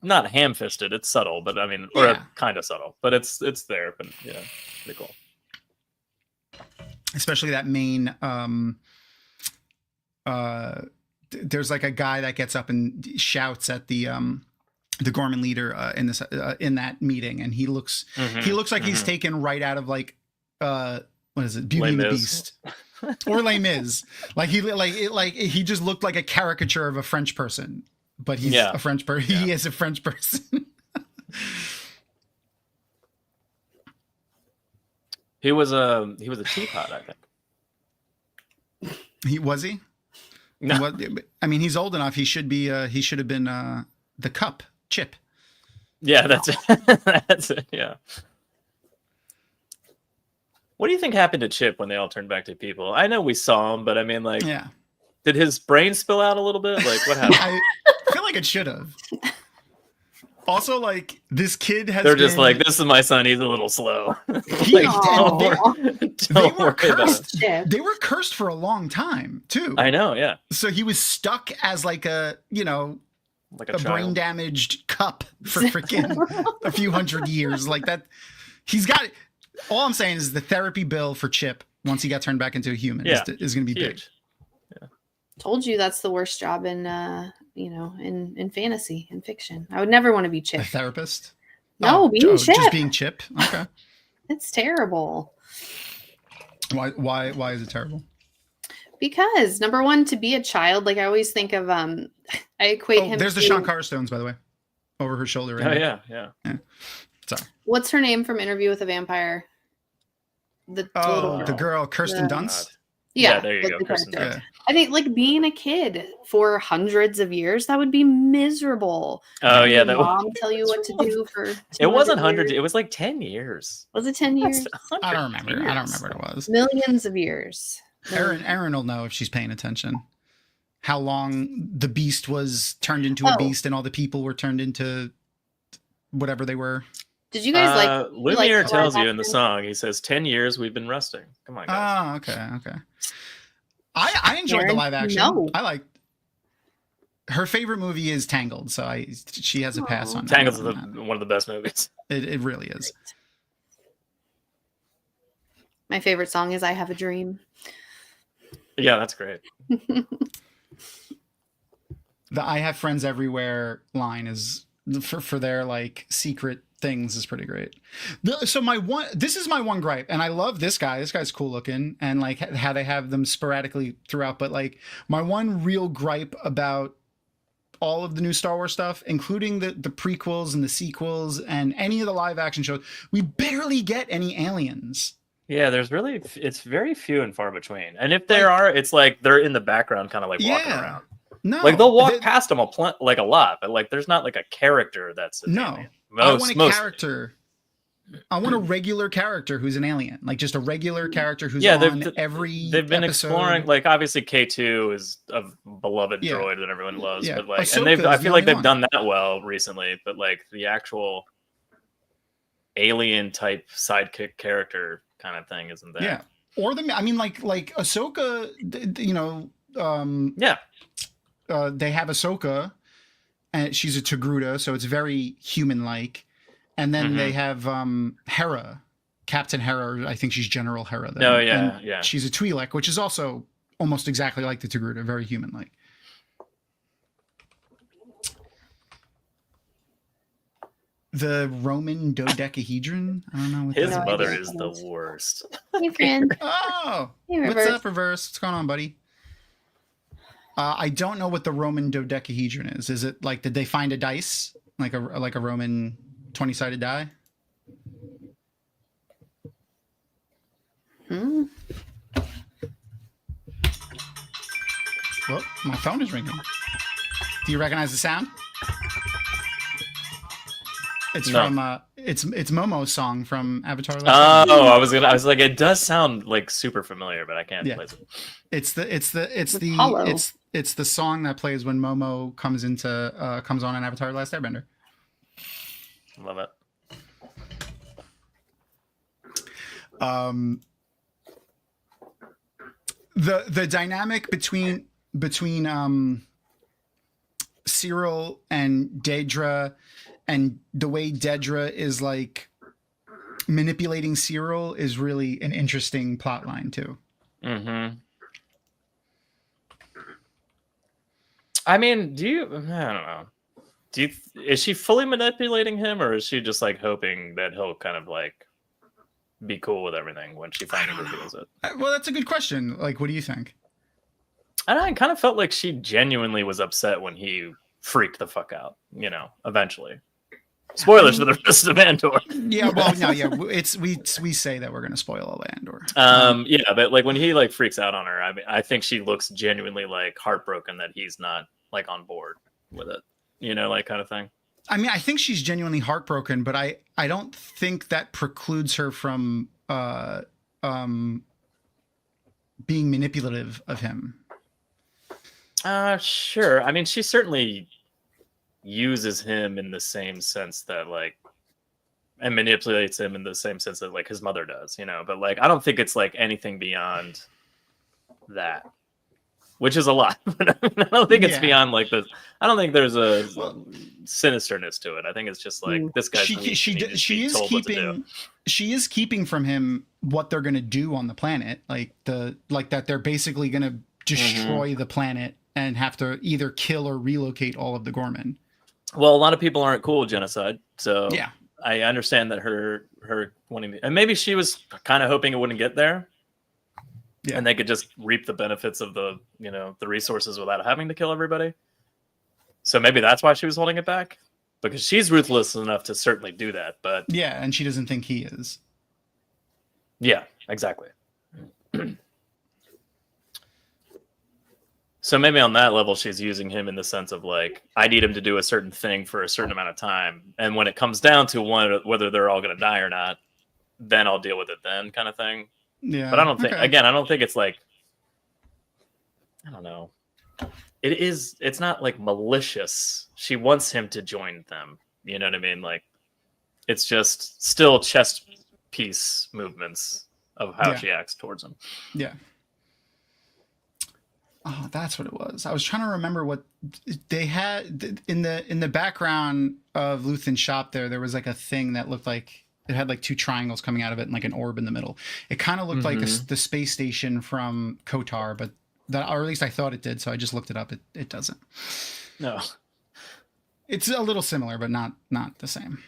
not ham-fisted, it's subtle, but I mean, or kind of subtle, but it's there. But yeah, pretty cool. Especially that main there's like a guy that gets up and shouts at the Gorman leader in that meeting, and he looks like he's taken right out of like what is it, Beauty and the Beast. Or Les Mis. Like he just looked like a caricature of a French person. But he's a French person. He is a French person. He was a teapot, I think. Was he? No. I mean, he's old enough. He should have been the cup, Chip. Yeah, that's it. That's it. Yeah. What do you think happened to Chip when they all turned back to people? I know we saw him, but I mean, like, did his brain spill out a little bit? Like, what happened? I feel like it should have. Also, like, this kid has. They're just like, this is my son. He's a little slow. They were cursed. They were cursed for a long time too. I know. Yeah. So he was stuck as like a a brain damaged cup for freaking a few hundred years. Like that. He's got. All I'm saying is the therapy bill for Chip once he got turned back into a human is going to be huge. Big. Yeah. Told you that's the worst job in in fantasy and fiction. I would never want to be Chip. A therapist? No, being Chip. Just being Chip. Okay. It's terrible. Why is it terrible? Because number one, to be a child, like I always think of I equate him. There's the Sean Carr Stones, by the way, over her shoulder. Right now. Yeah. Sorry. What's her name from Interview with a Vampire? The girl, Kirsten Dunst. Yeah, there you go. Kirsten Dunst. I think like being a kid for hundreds of years, that would be miserable. Oh yeah, that mom tell you what to do for. It wasn't hundreds. It was like 10 years. Was it 10 years? I don't remember. I don't remember what it was. Millions of years. Aaron will know if she's paying attention. How long the beast was turned into a beast and all the people were turned into whatever they were. Did you guys Lumiere tells you in the song, he says 10 years we've been resting. Come on, guys. Oh, okay. I enjoyed the live action. No. I liked her favorite movie is Tangled, so she has a pass on Tangled's one of the best movies. It really is. My favorite song is I Have a Dream. Yeah, that's great. The I Have Friends Everywhere line is for their like secret things is pretty great. This is my one gripe, and I love this guy. This guy's cool looking, and like how they have them sporadically throughout. But like my one real gripe about all of the new Star Wars stuff, including the prequels and the sequels and any of the live action shows, we barely get any aliens. Yeah, it's very few and far between. And if there are, it's like they're in the background, kind of like walking around. No, like they'll walk past them a lot, but like there's not like a character that's an alien. I want a character. I want a regular character who's an alien, like just a regular character who's on every. They've been exploring, like obviously K2 is a beloved droid that everyone loves, but like, and I feel like they've done that well recently. But like the actual alien type sidekick character kind of thing isn't there. Yeah, or like Ahsoka, they have Ahsoka, and she's a Togruta, so it's very human-like. And then they have Hera, Captain Hera. I think she's General Hera. Then. Oh yeah. She's a Twi'lek, which is also almost exactly like the Togruta, very human-like. The Roman dodecahedron. I don't know what his mother is the worst. Hey, friend. Oh, hey, what's up, Reverse? What's going on, buddy? I don't know what the Roman dodecahedron is. Is it like, did they find a dice like a Roman 20-sided die? Hmm. Well, my phone is ringing. Do you recognize the sound? It's from it's Momo's song from Avatar. I was like, it does sound like super familiar, but I can't place it. It's the song that plays when Momo comes on an Avatar: Last Airbender. Love it. The dynamic between Cyril and Dedra, and the way Dedra is like manipulating Cyril is really an interesting plot line too. Mm-hmm. I mean, I don't know. Is she fully manipulating him, or is she just like hoping that he'll kind of like be cool with everything when she finally reveals it? Well, that's a good question. Like, what do you think? I kind of felt like she genuinely was upset when he freaked the fuck out, eventually. Spoilers for the rest of Andor. Yeah, well, no, yeah, we say that we're going to spoil all Andor. Yeah, but like when he like freaks out on her, I mean, I think she looks genuinely like heartbroken that he's not like on board with it, like kind of thing. I mean, I think she's genuinely heartbroken, but I don't think that precludes her from being manipulative of him. Sure. I mean, she certainly uses him in the same sense that like, and manipulates him in the same sense that like his mother does, but like, I don't think it's like anything beyond that, which is a lot. I don't think it's beyond like this. I don't think there's a sinisterness to it. I think it's just like this guy. She is keeping from him what they're going to do on the planet. Like that they're basically going to destroy the planet and have to either kill or relocate all of the Gorman. Well, a lot of people aren't cool with genocide, so yeah, I understand that her wanting to, and maybe she was kind of hoping it wouldn't get there, and they could just reap the benefits of the the resources without having to kill everybody. So maybe that's why she was holding it back, because she's ruthless enough to certainly do that. But yeah, and she doesn't think he is. Yeah, exactly. So maybe on that level, she's using him in the sense of like, I need him to do a certain thing for a certain amount of time. And when it comes down to whether they're all going to die or not, then I'll deal with it then kind of thing. Yeah. But I don't think, again, I don't think it's like I don't know. It's not like malicious. She wants him to join them. You know what I mean? Like, it's just still chess piece movements of how she acts towards him. Yeah. Oh, that's what it was. I was trying to remember what they had in the background of Luthen's shop. There was like a thing that looked like it had like two triangles coming out of it and like an orb in the middle. It kind of looked like the space station from Kotar, but that, or at least I thought it did. So I just looked it up. It doesn't. No. It's a little similar, but not the same.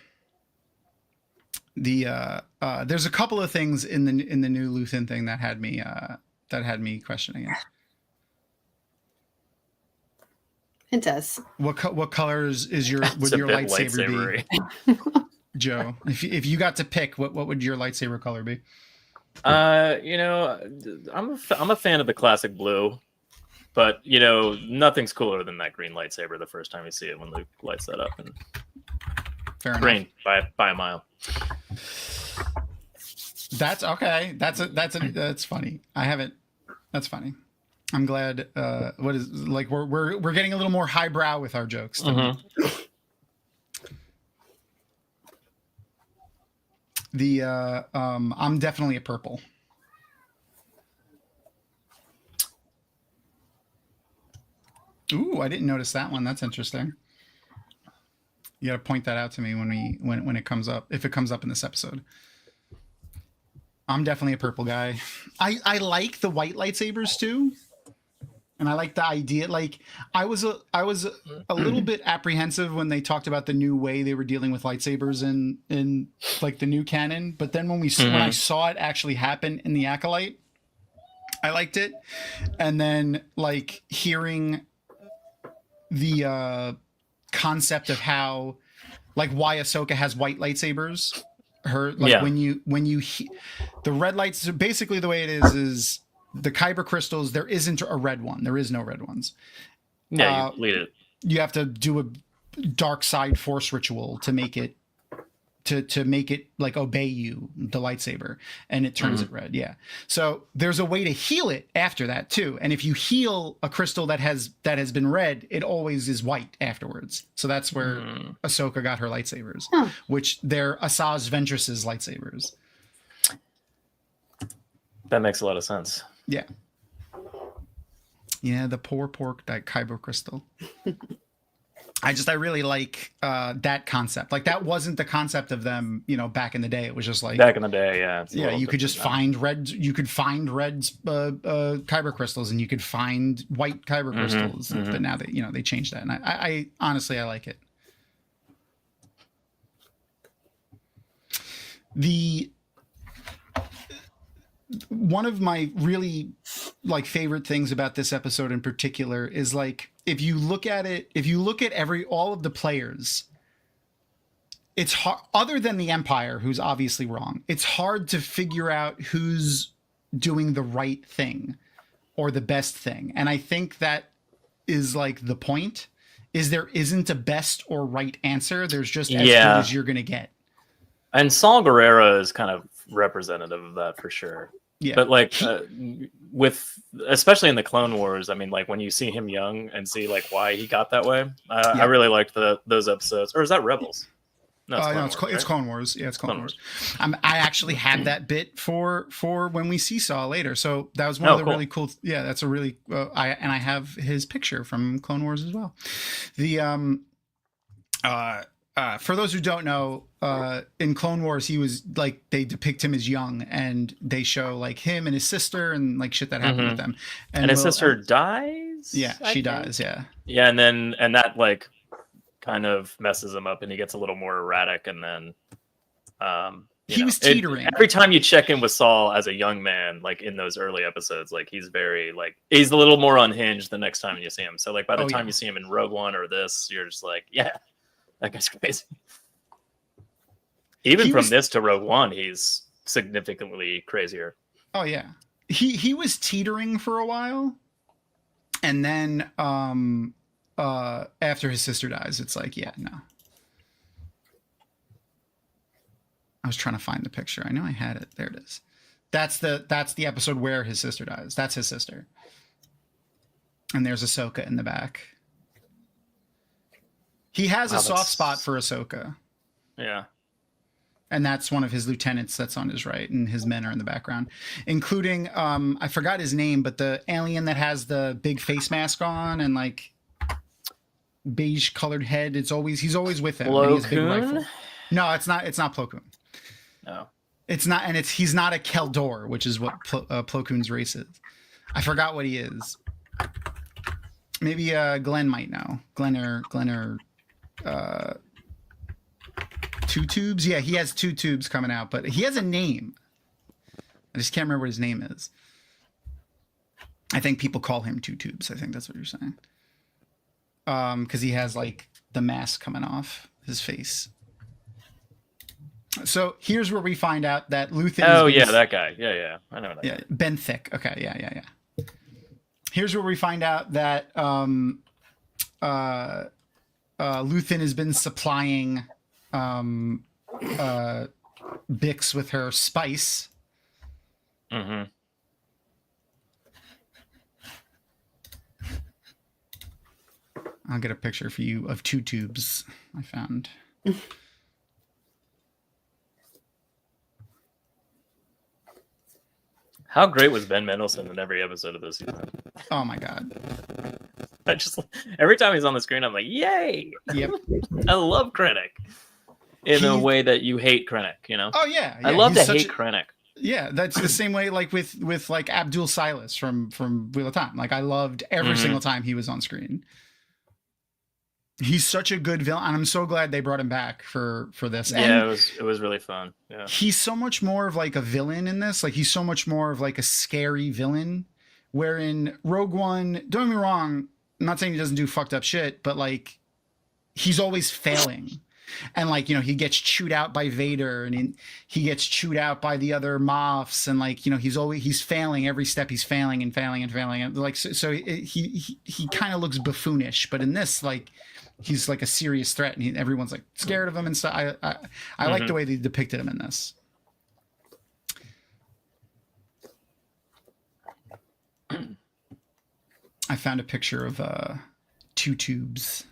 There's a couple of things in the new Luthen thing that had me questioning it. It does. What colors would your lightsaber be, Joe? If you got to pick, what would your lightsaber color be? You know, I'm a fan of the classic blue, but you know, nothing's cooler than that green lightsaber the first time you see it when Luke lights that up. And Fair green by a mile. That's okay. That's funny. I haven't. That's funny. I'm glad. What is like we're getting a little more highbrow with our jokes. I'm definitely a purple. Ooh, I didn't notice that one. That's interesting. You got to point that out to me when it comes up, if it comes up in this episode. I'm definitely a purple guy. I like the white lightsabers too. And I like the idea. Like I was a little bit apprehensive when they talked about the new way they were dealing with lightsabers in like the new canon. But then when I saw it actually happen in the Acolyte, I liked it. And then like hearing the concept of how, like, why Ahsoka has white lightsabers. The red lights, basically the way it is the kyber crystals, there isn't a red one. There is no red ones. Yeah, you lead it. You have to do a dark side force ritual to make it to make it like obey you, the lightsaber, and it turns it red. Yeah. So there's a way to heal it after that too. And if you heal a crystal that has been red, it always is white afterwards. So that's where Ahsoka got her lightsabers, which they're Asajj Ventress's lightsabers. That makes a lot of sense. Yeah. Yeah, the poor pork, that kyber crystal. I really like that concept. Like that wasn't the concept of them, back in the day. It was just like back in the day, yeah. Yeah, you could just find red. You could find red kyber crystals, and you could find white kyber crystals. But now they changed that, and I honestly I like it. One of my really like favorite things about this episode in particular is like if you look at all of the players, it's hard, other than the Empire, who's obviously wrong, it's hard to figure out who's doing the right thing or the best thing. And I think that is like the point, is there isn't a best or right answer. There's just as good as you're going to get. And Saul Guerrero is kind of representative of that for sure. Yeah. But like especially in the Clone Wars, I mean, like when you see him young and see like why he got that way, I really liked those episodes. Or is that Rebels? No, it's Clone Wars. Yeah, it's Clone Wars. I actually had that bit for when we see Saw later. So that was one of the really cool. Yeah, that's a really. I have his picture from Clone Wars as well. For those who don't know, in Clone Wars, he was like, they depict him as young, and they show like him and his sister and like shit that happened with them. And his sister dies. Yeah, she dies. Yeah. Yeah, and that like kind of messes him up, and he gets a little more erratic, and then he was teetering. Every time you check in with Saul as a young man, like in those early episodes, like he's a little more unhinged the next time you see him. So like by the time you see him in Rogue One or this, you're just like, yeah. That guy's crazy. Even from this to Rogue One, he's significantly crazier. Oh yeah, he was teetering for a while, and then after his sister dies, it's like, yeah, no. I was trying to find the picture. I know I had it. There it is. That's the episode where his sister dies. That's his sister. And there's Ahsoka in the back. He has a soft spot for Ahsoka. Yeah. And that's one of his lieutenants that's on his right, and his men are in the background, including I forgot his name, but the alien that has the big face mask on and like beige colored head. He's always with him. And he has a big rifle. No, it's not Plo Koon. No. It's not, and he's not a Keldor, which is what Plo Koon's race is. I forgot what he is. Maybe Glenn might know. Glenn or Two Tubes. Yeah, he has Two Tubes coming out, but he has a name. I just can't remember what his name is. I think people call him Two Tubes. I think that's what you're saying. Because he has like the mask coming off his face. So here's where we find out that Luthen. Oh yeah, that guy. Yeah, I know that. Yeah, guy. Ben Thick. Okay, yeah. Here's where we find out that Luthen has been supplying Bix with her spice. Mm-hmm. I'll get a picture for you of Two Tubes I found. How great was Ben Mendelsohn in every episode of this season? Oh my god. I just every time he's on the screen, I'm like, yay! Yep. I love Krennic in a way that you hate Krennic, you know? Oh yeah. I love to hate Krennic. Yeah, that's the same way like with like Abdul Silas from Wheel of Time. Like I loved every single time he was on screen. He's such a good villain, and I'm so glad they brought him back for this. Yeah, it was really fun. Yeah. He's so much more of like a villain in this. Like he's so much more of like a scary villain. Where in Rogue One, don't get me wrong, I'm not saying he doesn't do fucked up shit, but like he's always failing. And like, you know, he gets chewed out by Vader, and he gets chewed out by the other Moffs, and like, you know, he's failing every step. He's failing and failing and failing. And like so he kind of looks buffoonish, but in this, like, he's like a serious threat, and everyone's like scared of him and stuff. I like the way they depicted him in this. I found a picture of Two Tubes.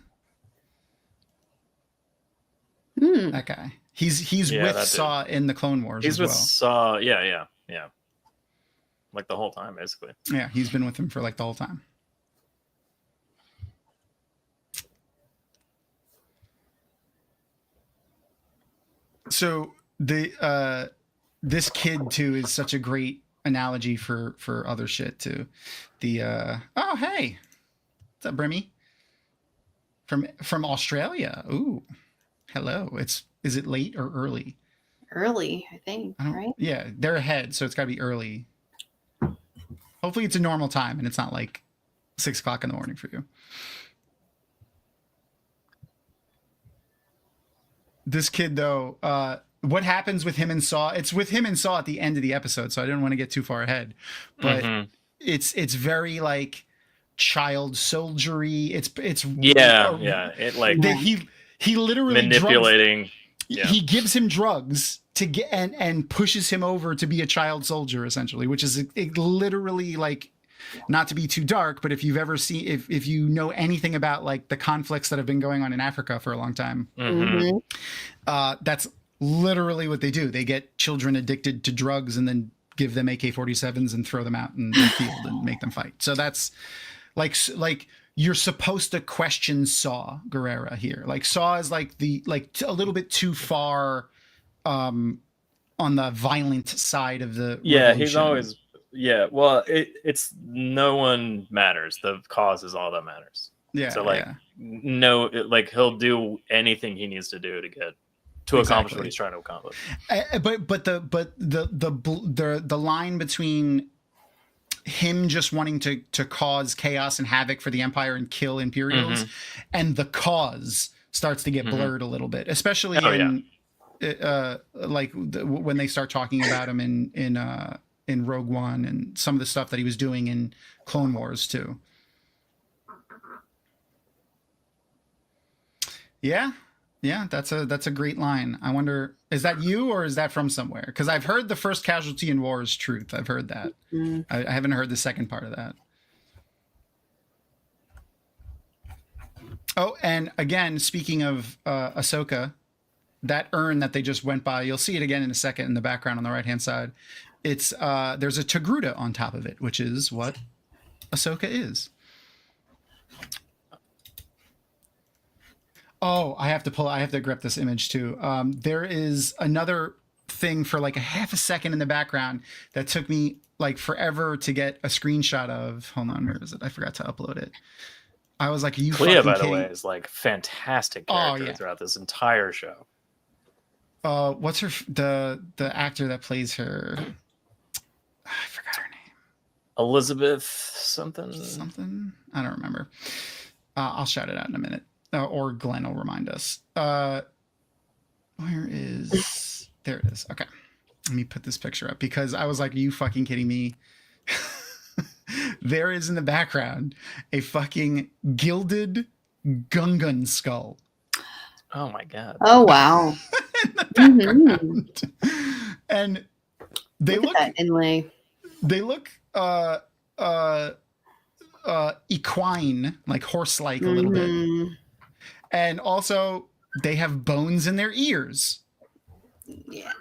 That guy. He's with Saw in the Clone Wars. He's as with well. Saw. Yeah. Like the whole time, basically. Yeah, he's been with him for like the whole time. So this kid too is such a great analogy for other shit too. Oh hey, what's up, Brimmy? From Australia. Ooh, hello. Is it late or early? Early, I think. Right? Yeah, they're ahead, so it's got to be early. Hopefully, it's a normal time and it's not like 6 o'clock in the morning for you. This kid, though, what happens with him and Saw? It's with him and Saw at the end of the episode, so I didn't want to get too far ahead. But it's very like child soldiery. It's yeah. It like he literally manipulating. He gives him drugs to get and pushes him over to be a child soldier, essentially, which is literally like. Not to be too dark, but if you've ever seen, if you know anything about like the conflicts that have been going on in Africa for a long time, that's literally what they do. They get children addicted to drugs and then give them AK-47s and throw them out in the field and make them fight. So that's like you're supposed to question Saw Gerrera here. Like Saw is like a little bit too far on the violent side of the revolution. He's always. Yeah, well, it's no one matters. The cause is all that matters. Yeah. So he'll do anything he needs to do to get to accomplish what he's trying to accomplish. But the line between him just wanting to cause chaos and havoc for the Empire and kill Imperials and the cause starts to get blurred a little bit, especially when they start talking about him in Rogue One and some of the stuff that he was doing in Clone Wars too. Yeah, that's a great line. I wonder, is that you or is that from somewhere? Because I've heard the first casualty in war is truth. I've heard that. I haven't heard the second part of that. Oh, and again, speaking of Ahsoka, that urn that they just went by, you'll see it again in a second in the background on the right hand side. It's there's a Togruta on top of it, which is what Ahsoka is. Oh, I have to grab this image too. There is another thing for like a half a second in the background that took me like forever to get a screenshot of. Hold on, where is it? I forgot to upload it. I was like, "Are you Clea, fucking by the kidding?" way, is like fantastic character throughout this entire show. What's her the actor that plays her? I forgot her name. Elizabeth something. Something? I don't remember. I'll shout it out in a minute. Or Glenn will remind us. Where is... There it is. Okay. Let me put this picture up because I was like, are you fucking kidding me? There is in the background a fucking gilded Gungan skull. Oh my god. Oh wow. In the background. And they Look at that inlay. They look equine, like horse-like a little bit. And also they have bones in their ears. Yeah.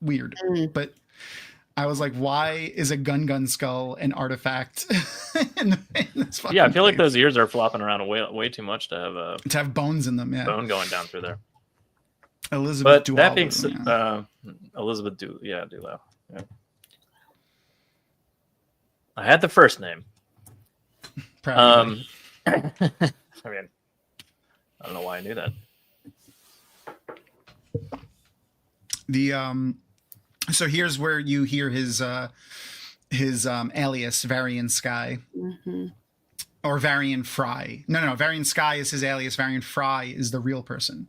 Weird. But I was like, why is a Gungan skull an artifact in this fucking I feel like place? those ears are flopping around way too much to have bones in them. Yeah, bone going down through there. Elizabeth. But that being said, Elizabeth Dulo. Yeah. I had the first name. I mean, I don't know why I knew that. So here's where you hear his alias, Varian Sky. Or Varian Fry. No, Varian Sky is his alias. Varian Fry is the real person.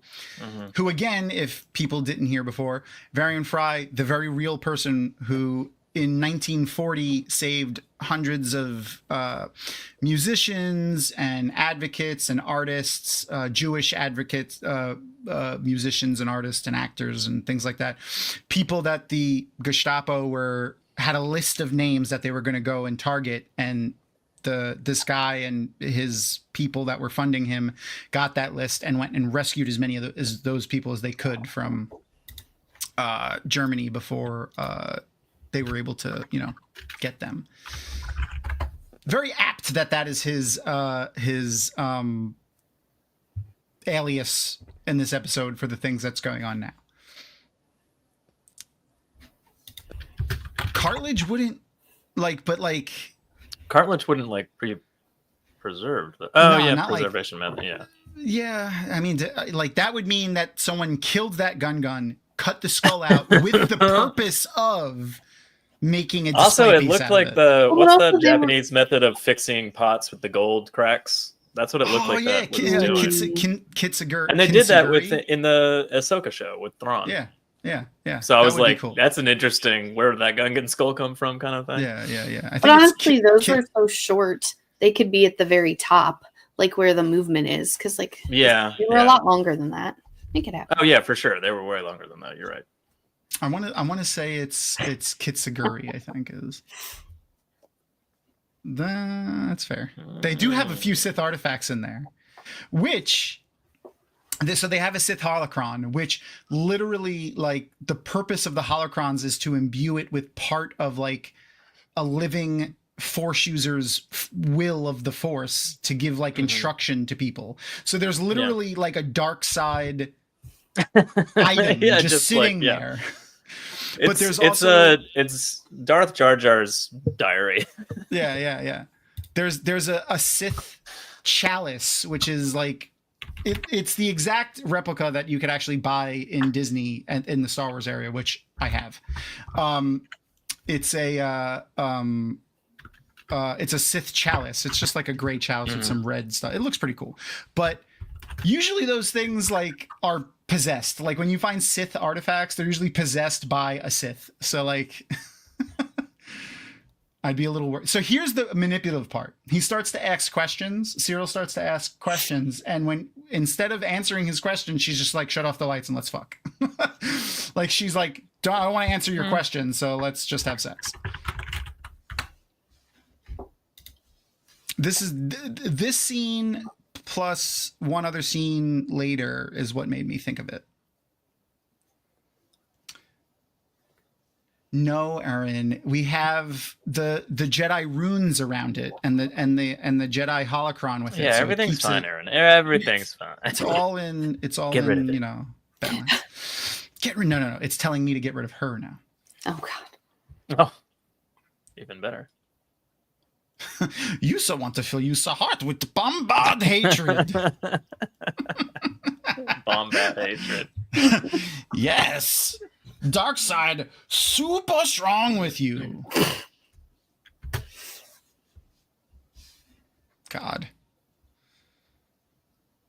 Who, again, if people didn't hear before, Varian Fry, the very real person who in 1940 saved hundreds of musicians and advocates and artists, Jewish advocates, musicians and artists and actors and things like that. People that the Gestapo had a list of names that they were going to go and target, and this guy and his people that were funding him got that list and went and rescued as many of those people as they could from Germany before they were able to, get them. Very apt that is his alias in this episode for the things that's going on now. Cartilage wouldn't Cartilage wouldn't be preserved. Preservation method. Yeah. Yeah, I mean, that would mean that someone killed that Gungan, cut the skull out with the purpose of making a. Also, it looked like what's the Japanese method of fixing pots with the gold cracks? That's what it looked like. Yeah, Kitsuguri. And they did that in the Ahsoka show with Thrawn. Yeah. So I was like, cool. That's an interesting where did that Gungan skull come from kind of thing. Yeah. But honestly, those were so short. They could be at the very top, like where the movement is, because they were a lot longer than that. Make it happen. Oh yeah, for sure. They were way longer than that. You're right. I want to say it's Kitsuguri, I think is. That's fair. They do have a few Sith artifacts in there, so they have a Sith holocron, which literally, the purpose of the holocrons is to imbue it with part of a living Force user's will of the Force to give instruction to people. So there's literally a dark side item just sitting there. But there's also it's Darth Jar Jar's diary. Yeah. There's a Sith chalice, which is it's the exact replica that you could actually buy in Disney and in the Star Wars area, which I have. It's a Sith chalice. It's just a gray chalice with some red stuff. It looks pretty cool, but usually those things are possessed. When you find Sith artifacts, they're usually possessed by a Sith. So I'd be a little worried. So here's the manipulative part. He starts to ask questions. Cyril starts to ask questions. And instead of answering his question, she's just shut off the lights and let's fuck. She's I don't want to answer your question. So let's just have sex. This scene plus one other scene later is what made me think of it. No, Aaron, we have the Jedi runes around it and the Jedi holocron with it. Yeah, so everything's fine, Aaron. Everything's fine. It's all in. It's all Get rid in. of it. You know, balance. No. It's telling me to get rid of her now. Oh God. Oh, even better. You so want to fill you so heart with bombard hatred. Bombard hatred. Yes. Dark side, super strong with you. God.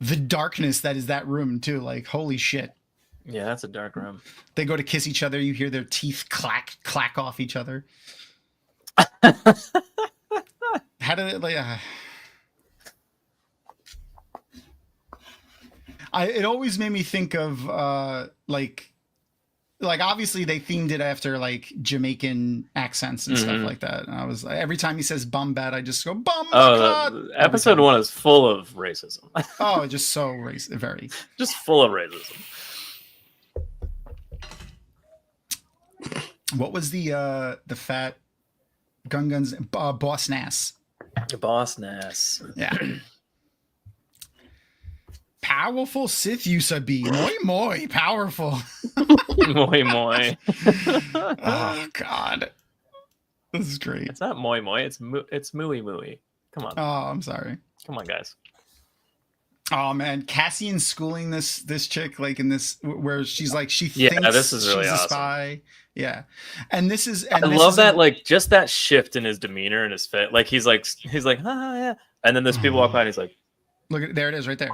The darkness that is that room, too. Like, holy shit. Yeah, that's a dark room. They go to kiss each other. You hear their teeth clack off each other. How did it, like... it always made me think of, like obviously they themed it after like Jamaican accents and stuff like that. And I was every time he says "bumbat," I just go "bum." Oh, episode 1 is full of racism. Oh, just so very. Just full of racism. What was the fat Gungans Boss Nass? Boss Nass. Yeah. Powerful Sith Usabi. Moi, powerful. Moi. Oh, God. This is great. It's not moi. It's mooey. Come on. Oh, I'm sorry. Come on, guys. Oh, man. Cassian's schooling this chick, like in this, where she's like, she thinks this is really she's awesome. a spy. Yeah. And this is, I love that, like, just that shift in his demeanor and his fit. Like, he's like, yeah. And then there's people walk by and he's like, look at, there it is right there.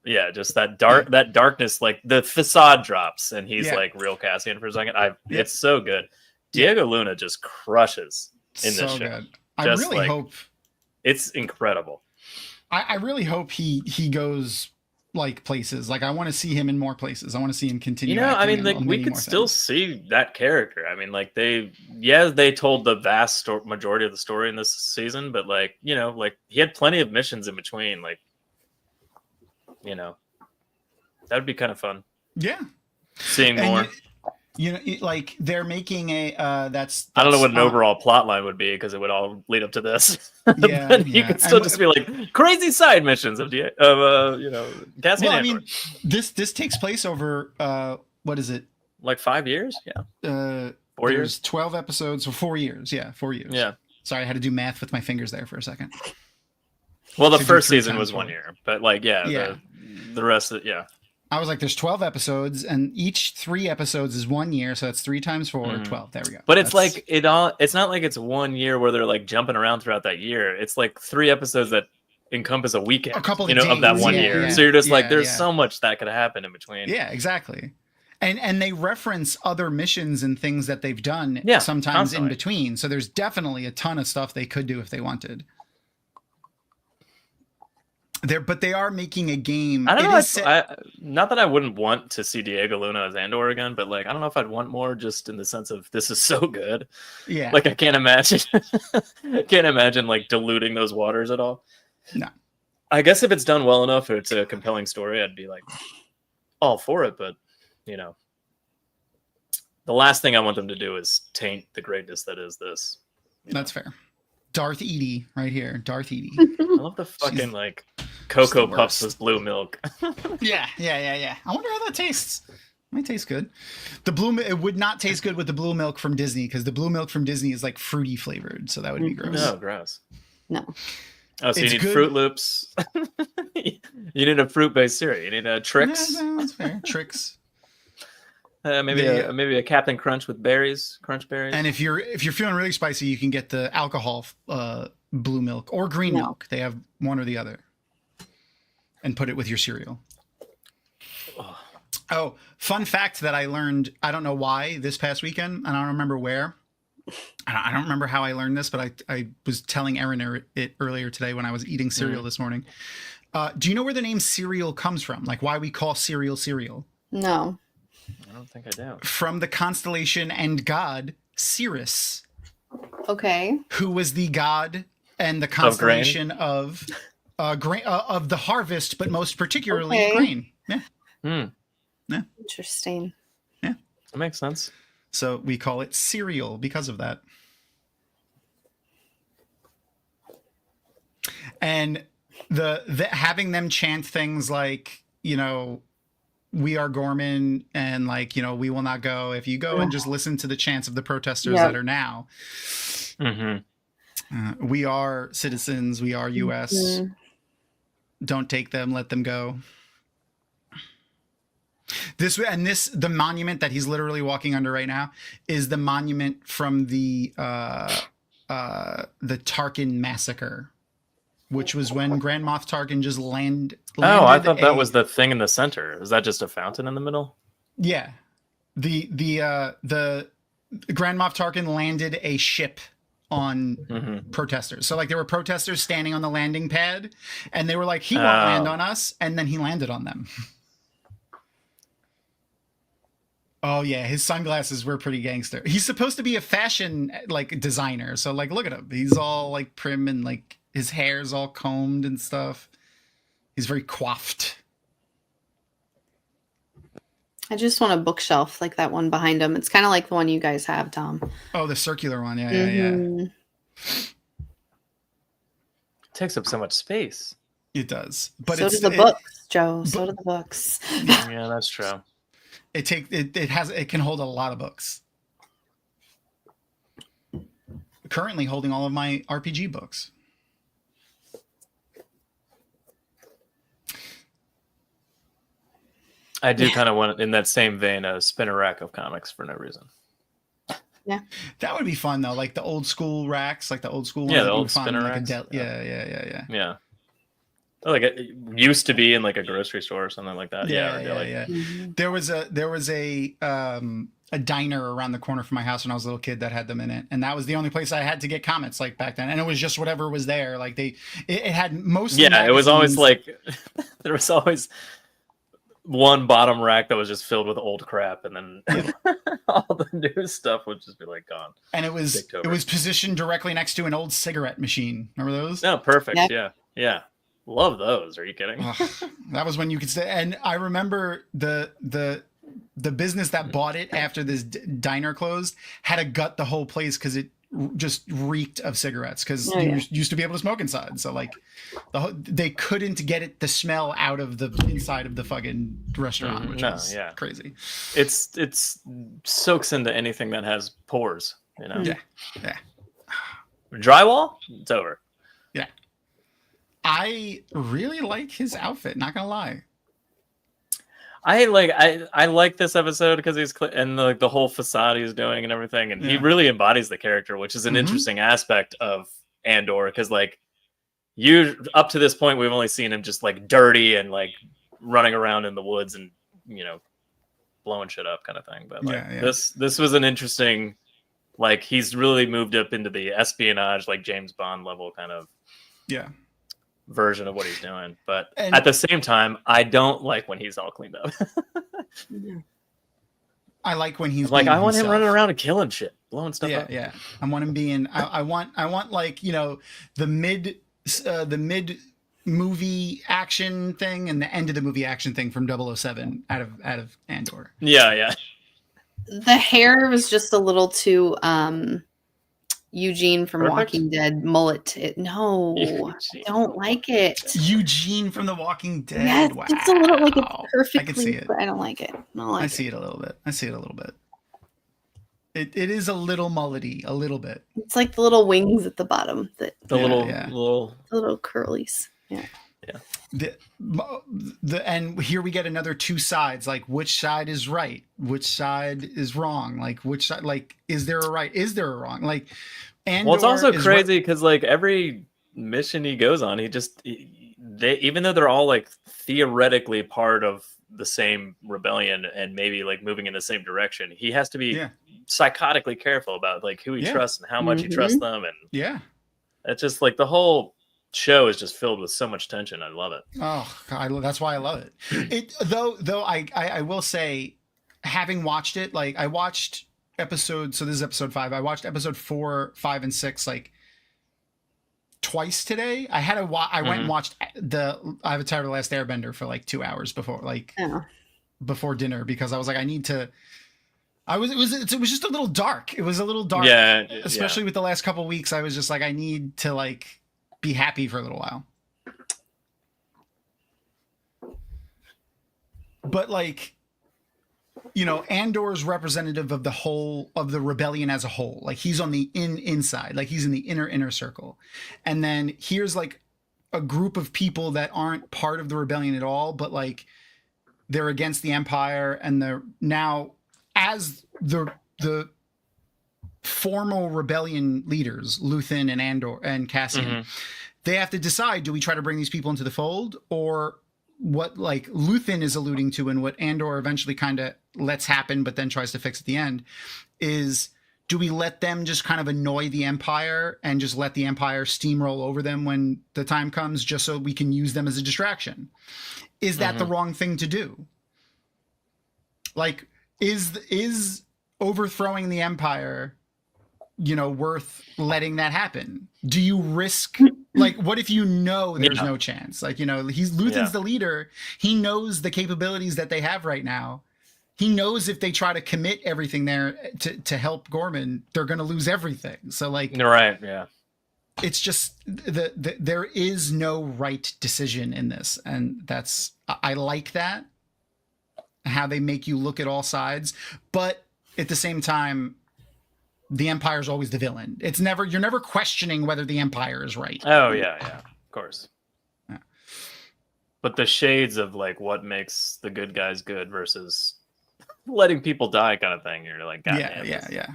Yeah, just that darkness, like the facade drops, and he's like real Cassian for a second. It's so good. Diego Luna just crushes in this show. Good. I really hope it's incredible. I really hope he goes like places. Like I want to see him in more places. I want to see him continue. I mean, like we could still see that character. I mean, like they told the vast majority of the story in this season, but like like he had plenty of missions in between. Like. That would be kind of fun. Yeah. Seeing more. Like they're making a that's I don't know what an overall plot line would be because it would all lead up to this. Yeah. But you could still just be like crazy side missions of Cassian. Well, I mean, this takes place over what is it? Like 5 years? Yeah. 4 years. 12 episodes for 4 years. Yeah, 4 years. Yeah. Sorry, I had to do math with my fingers there for a second. Well, the first season was 1 year, but like, the rest of it, I was like, there's 12 episodes, and each 3 episodes is 1 year, so that's 3 times 4, 12. There we go. But it's like it's not like it's 1 year where they're like jumping around throughout that year. It's like 3 episodes that encompass a weekend, a couple of days, of that 1 year. So you're just like, there's so much that could happen in between. Yeah, exactly. And they reference other missions and things that they've done sometimes constantly. In between. So there's definitely a ton of stuff they could do if they wanted. But they are making a game. I don't know. Not that I wouldn't want to see Diego Luna as Andor again, but like I don't know if I'd want more, just in the sense of this is so good. Yeah. Like I can't imagine. Like diluting those waters at all. No. I guess if it's done well enough, or it's a compelling story, I'd be like all for it. But the last thing I want them to do is taint the greatness that is this. That's fair. Darth Edie right here. Darth Edie. I love the fucking like Cocoa Puffs with blue milk. Yeah. I wonder how that tastes. Might taste good. It would not taste good with the blue milk from Disney, because the blue milk from Disney is like fruity flavored, so that would be gross. No, gross. No. Oh, so you need Fruit Loops. You need a fruit-based cereal. You need Trix. Yeah, that's fair. Trix. Maybe a Captain Crunch with crunch berries. And if you're feeling really spicy, you can get the alcohol blue milk or green milk. They have one or the other. And put it with your cereal. Oh, fun fact that I learned, I don't know why, this past weekend. I don't remember where. I don't remember how I learned this, but I was telling Erin it earlier today when I was eating cereal this morning. Do you know where the name cereal comes from? Like why we call cereal? No. I don't think I do. From the constellation and god Sirius. Okay. Who was the god and the constellation of grain of the harvest, but most particularly Okay. grain. Yeah. Interesting. That makes sense. So we call it cereal because of that. And the having them chant things like, you know, we are Gorman, and like, you know, we will not go. If you go and just listen to the chants of the protesters that are now, we are citizens, we are U.S. Don't take them, let them go. The monument that he's literally walking under right now is the monument from the Tarkin massacre, which was when Grand Moff Tarkin just landed. Oh, I thought that was the thing in the center. Is that just a fountain in the middle? Yeah, the Grand Moff Tarkin landed a ship on protesters. So like there were protesters standing on the landing pad, and they were like, "He won't land on us," and then he landed on them. Oh yeah, his sunglasses were pretty gangster. He's supposed to be a fashion like designer, so like look at him. He's all like prim and like his hair's all combed and stuff. He's very coiffed. I just want a bookshelf like that one behind him. It's kind of like the one you guys have, Tom. Oh, the circular one. Yeah, yeah. It takes up so much space. It does. But so do the books, Joe. So do the books. Yeah, that's true. It can hold a lot of books. Currently holding all of my RPG books. I do kind of want, in that same vein, a spinner rack of comics for no reason. Yeah, that would be fun though. Like the old school racks, like the old school. Yeah, ones the that old you'd find spinner in, like, racks. Yeah. Like it used to be in like a grocery store or something like that. Yeah. Mm-hmm. There was a diner around the corner from my house when I was a little kid that had them in it, and that was the only place I had to get comics like back then. And it was just whatever was there. Like it had most. Yeah, it was always like there was always one bottom rack that was just filled with old crap, and then all the new stuff would just be like gone. And it was positioned directly next to an old cigarette machine. Remember those? No, perfect. Yeah. Love those. Are you kidding? That was when you could stay. And I remember the business that bought it after this diner closed had to gut the whole place because it just reeked of cigarettes, because you used to be able to smoke inside. So like they couldn't get the smell out of the inside of the fucking restaurant, which was crazy. It's soaks into anything that has pores, you know? Yeah. Drywall, it's over. Yeah. I really like his outfit, not gonna lie. I like this episode because he's and the whole facade he's doing and everything, and he really embodies the character, which is an interesting aspect of Andor, because like up to this point we've only seen him just like dirty and like running around in the woods and, you know, blowing shit up kind of thing. But like this was an interesting, like he's really moved up into the espionage, like James Bond level kind of version of what he's doing. But at the same time, I don't like when he's all cleaned up. I like when he's like, I want himself. him running around and killing shit, blowing stuff up. Yeah. I want him being. I want like, you know, the mid movie action thing and the end of the movie action thing from 007 out of Andor. Yeah. The hair was just a little too Eugene from Walking Dead mullet. I don't like it. Eugene from The Walking Dead. Yes, wow. It's a little like it's perfectly. I can see it. I don't like it. I see it a little bit. It is a little mullety, a little bit. It's like the little wings at the bottom. The little curlies. Yeah. And here we get another two sides. Like, which side is right? Which side is wrong? Like, which side? Like, is there a right? Is there a wrong? Like, Andor well, it's also crazy because like every mission he goes on, they even though they're all like theoretically part of the same rebellion and maybe like moving in the same direction, he has to be psychotically careful about like who he trusts and how much he trusts them. And it's just like the whole show is just filled with so much tension. I love it. Oh, that's why I love it. Though I will say, having watched it, like I watched episode, so this is episode 5. I watched episode 4, 5, and 6 like twice today. I had I went and watched the Avatar: The Last Airbender for like 2 hours before dinner, because I was like, I need to. It was just a little dark. It was a little dark. Yeah, especially with the last couple of weeks. I was just like, I need to like be happy for a little while. But like, you know, Andor's representative of the rebellion as a whole. Like, he's on the inside, like he's in the inner circle. And then here's like a group of people that aren't part of the rebellion at all, but like they're against the Empire, and they're now, as the formal rebellion leaders, Luthen and Andor and Cassian, they have to decide, do we try to bring these people into the fold, or what like Luthen is alluding to, and what Andor eventually kind of lets happen but then tries to fix at the end, is, do we let them just kind of annoy the Empire and just let the Empire steamroll over them when the time comes, just so we can use them as a distraction? Is that the wrong thing to do? Like, is overthrowing the Empire, you know, worth letting that happen? Do you risk, like, what if you know there's no chance? Like, you know, Luthen's the leader. He knows the capabilities that they have right now. He knows if they try to commit everything there to help Gorman, they're going to lose everything. So like, right. Yeah. It's just there is no right decision in this. And I like that, how they make you look at all sides, but at the same time, the Empire is always the villain. You're never questioning whether the Empire is right. Oh yeah, of course. Yeah. But the shades of like what makes the good guys good versus letting people die kind of thing, you're like, God damn, yeah.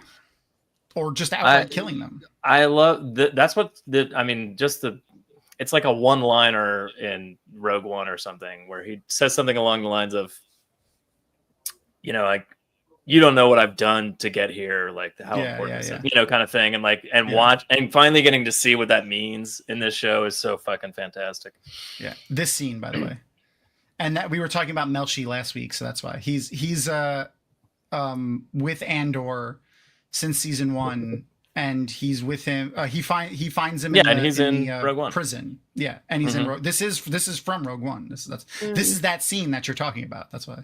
Or just outright killing them. I love that's what I mean. It's like a one-liner in Rogue One or something, where he says something along the lines of, you know, like, you don't know what I've done to get here, like how important is it, you know, kind of thing. And like, watch, and finally getting to see what that means in this show is so fucking fantastic. Yeah. This scene, by the way. And that we were talking about Melchi last week, so that's why he's with Andor since season 1, and he's with him. He finds him. And he's in Rogue One prison. Yeah, and he's in Rogue. This is from Rogue One. This is that scene that you're talking about. That's why.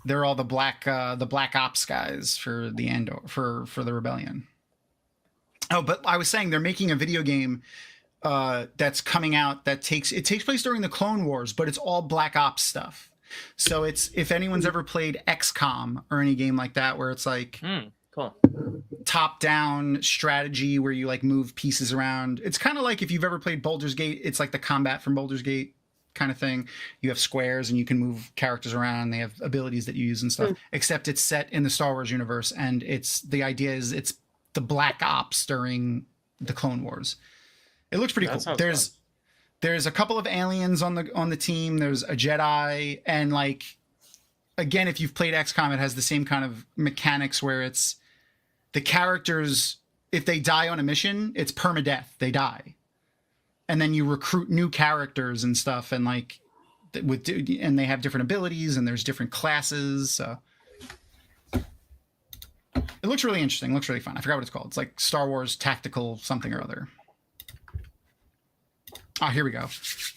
They're all the black ops guys for the Andor for the rebellion. Oh, but I was saying they're making a video game that's coming out that takes place during the Clone Wars, but it's all black ops stuff. So it's, if anyone's ever played XCOM or any game like that, where it's like cool top down strategy where you like move pieces around. It's kind of like if you've ever played Baldur's Gate. It's like the combat from Baldur's Gate kind of thing. You have squares and you can move characters around. They have abilities that you use and stuff, except it's set in the Star Wars universe. And the idea is it's the black ops during the Clone Wars. It looks pretty cool. There's a couple of aliens on the team. There's a Jedi, and like, again, if you've played XCOM, it has the same kind of mechanics where it's the characters, if they die on a mission, it's permadeath. They die. And then you recruit new characters and stuff, and like and they have different abilities, and there's different classes. So it looks really interesting. It looks really fun. I forgot what it's called. It's like Star Wars Tactical something or other. Oh, here we go.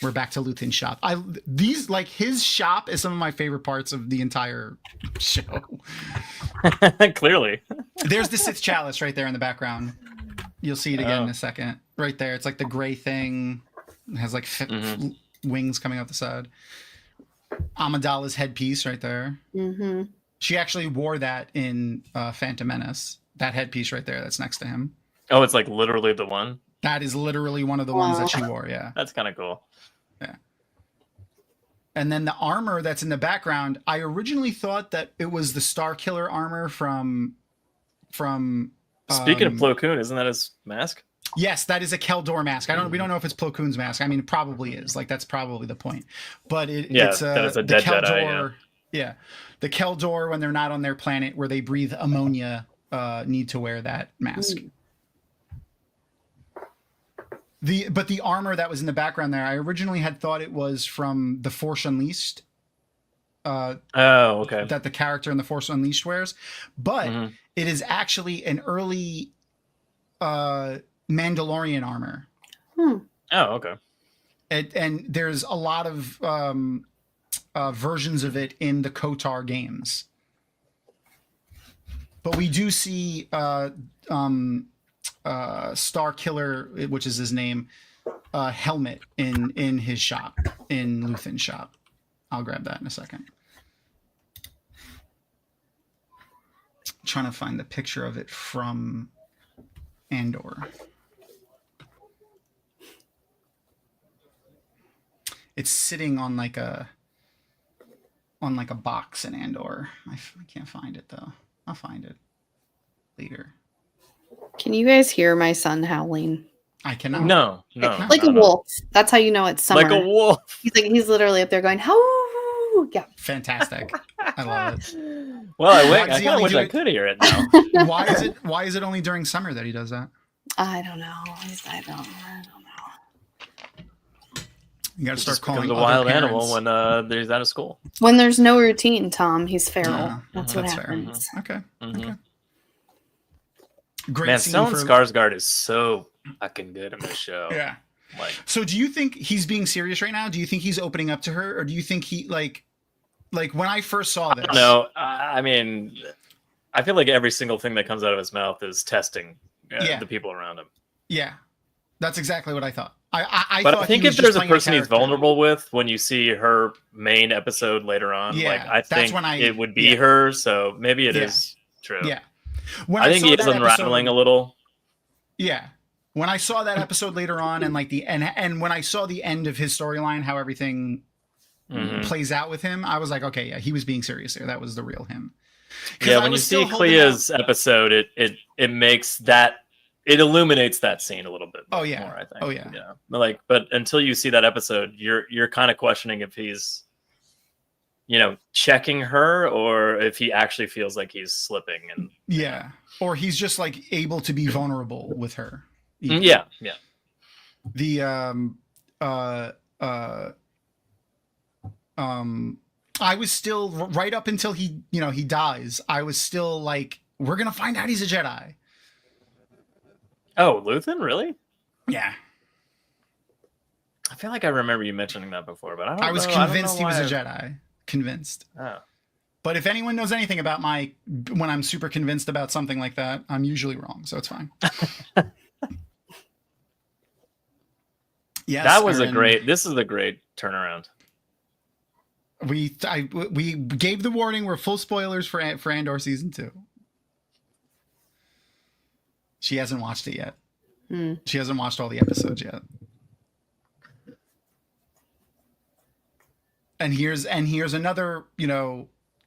We're back to Luthen's shop. His shop is some of my favorite parts of the entire show. Clearly. There's the Sith chalice right there in the background. You'll see it again in a second. Right there. It's like the gray thing. It has like wings coming out the side. Amidala's headpiece right there. Mm-hmm. She actually wore that in Phantom Menace. That headpiece right there that's next to him. Oh, it's like literally the one? That is literally one of the ones that she wore, yeah. That's kind of cool. Yeah. And then the armor that's in the background, I originally thought that it was the Starkiller armor from Speaking of Plo Koon, isn't that his mask? Yes, that is a Keldor mask. We don't know if it's Plo Koon's mask. I mean, it probably is. Like, that's probably the point. But it's a dead Keldor, Jedi. Yeah. The Keldor, when they're not on their planet where they breathe ammonia, need to wear that mask. But the armor that was in the background there, I originally had thought it was from The Force Unleashed. Okay. That the character in The Force Unleashed wears. But it is actually an early Mandalorian armor. Oh, okay. And there's a lot of versions of it in the KOTOR games. But we do see Star Killer, which is his name, helmet in his shop, in Luthen's shop. I'll grab that in a second. I'm trying to find the picture of it from Andor. It's sitting on like a box in Andor. I can't find it though. I'll find it later. Can you guys hear my son howling? I cannot. No. Like a wolf. That's how you know it's summer. Like a wolf. He's literally up there going, "How?" Yeah. Fantastic. I love it. Well, I Why does kind he of only wish do I it- could hear it now. Why is it only during summer that he does that? I don't know. I don't know. You got to start Just calling becomes a other wild parents. animal when he's out of school. When there's no routine, Tom, he's feral. Yeah, That's what that's fair. happens. Okay. Mhm. Okay. Great Man, scene Stellan for- Skarsgård is so fucking good in this show. Yeah. Like, So do you think he's being serious right now? Do you think he's opening up to her, or do you think he like when I first saw this? no, I mean, I feel like every single thing that comes out of his mouth is testing Yeah. the people around him. Yeah, that's exactly what I thought. I But thought I think he if was there's just a playing person he's character. vulnerable with when you see her main episode later on, Yeah, like I that's think when it would be yeah. her. So maybe it Yeah. is true. Yeah, when I think saw he is that unraveling episode- a little. Yeah, when I saw that episode later on, and like and when I saw the end of his storyline, how everything Mhm. plays out with him, I was like, okay, yeah, he was being serious there. That was the real him. 'Cause Yeah, I when you was see still holding Clea's out- episode, it makes that it illuminates that scene a little bit. Oh, yeah. more, I think. Oh, yeah. But until you see that episode, you're kind of questioning if he's, checking her or if he actually feels like he's slipping. And Yeah, or he's just like able to be vulnerable with her. yeah. The I was still right up until he dies. I was still like, we're gonna find out he's a Jedi. Oh, Luthen, really? Yeah, I feel like I remember you mentioning that before, but I was know- I don't convinced he know was a why Jedi. Convinced. Oh. But if anyone knows anything about when I'm super convinced about something like that, I'm usually wrong, so it's fine. Yes, That was Aaron, this is a great turnaround. We gave the warning. We're full spoilers for Andor season 2. She hasn't watched it yet. She hasn't watched all the episodes yet. And here's another,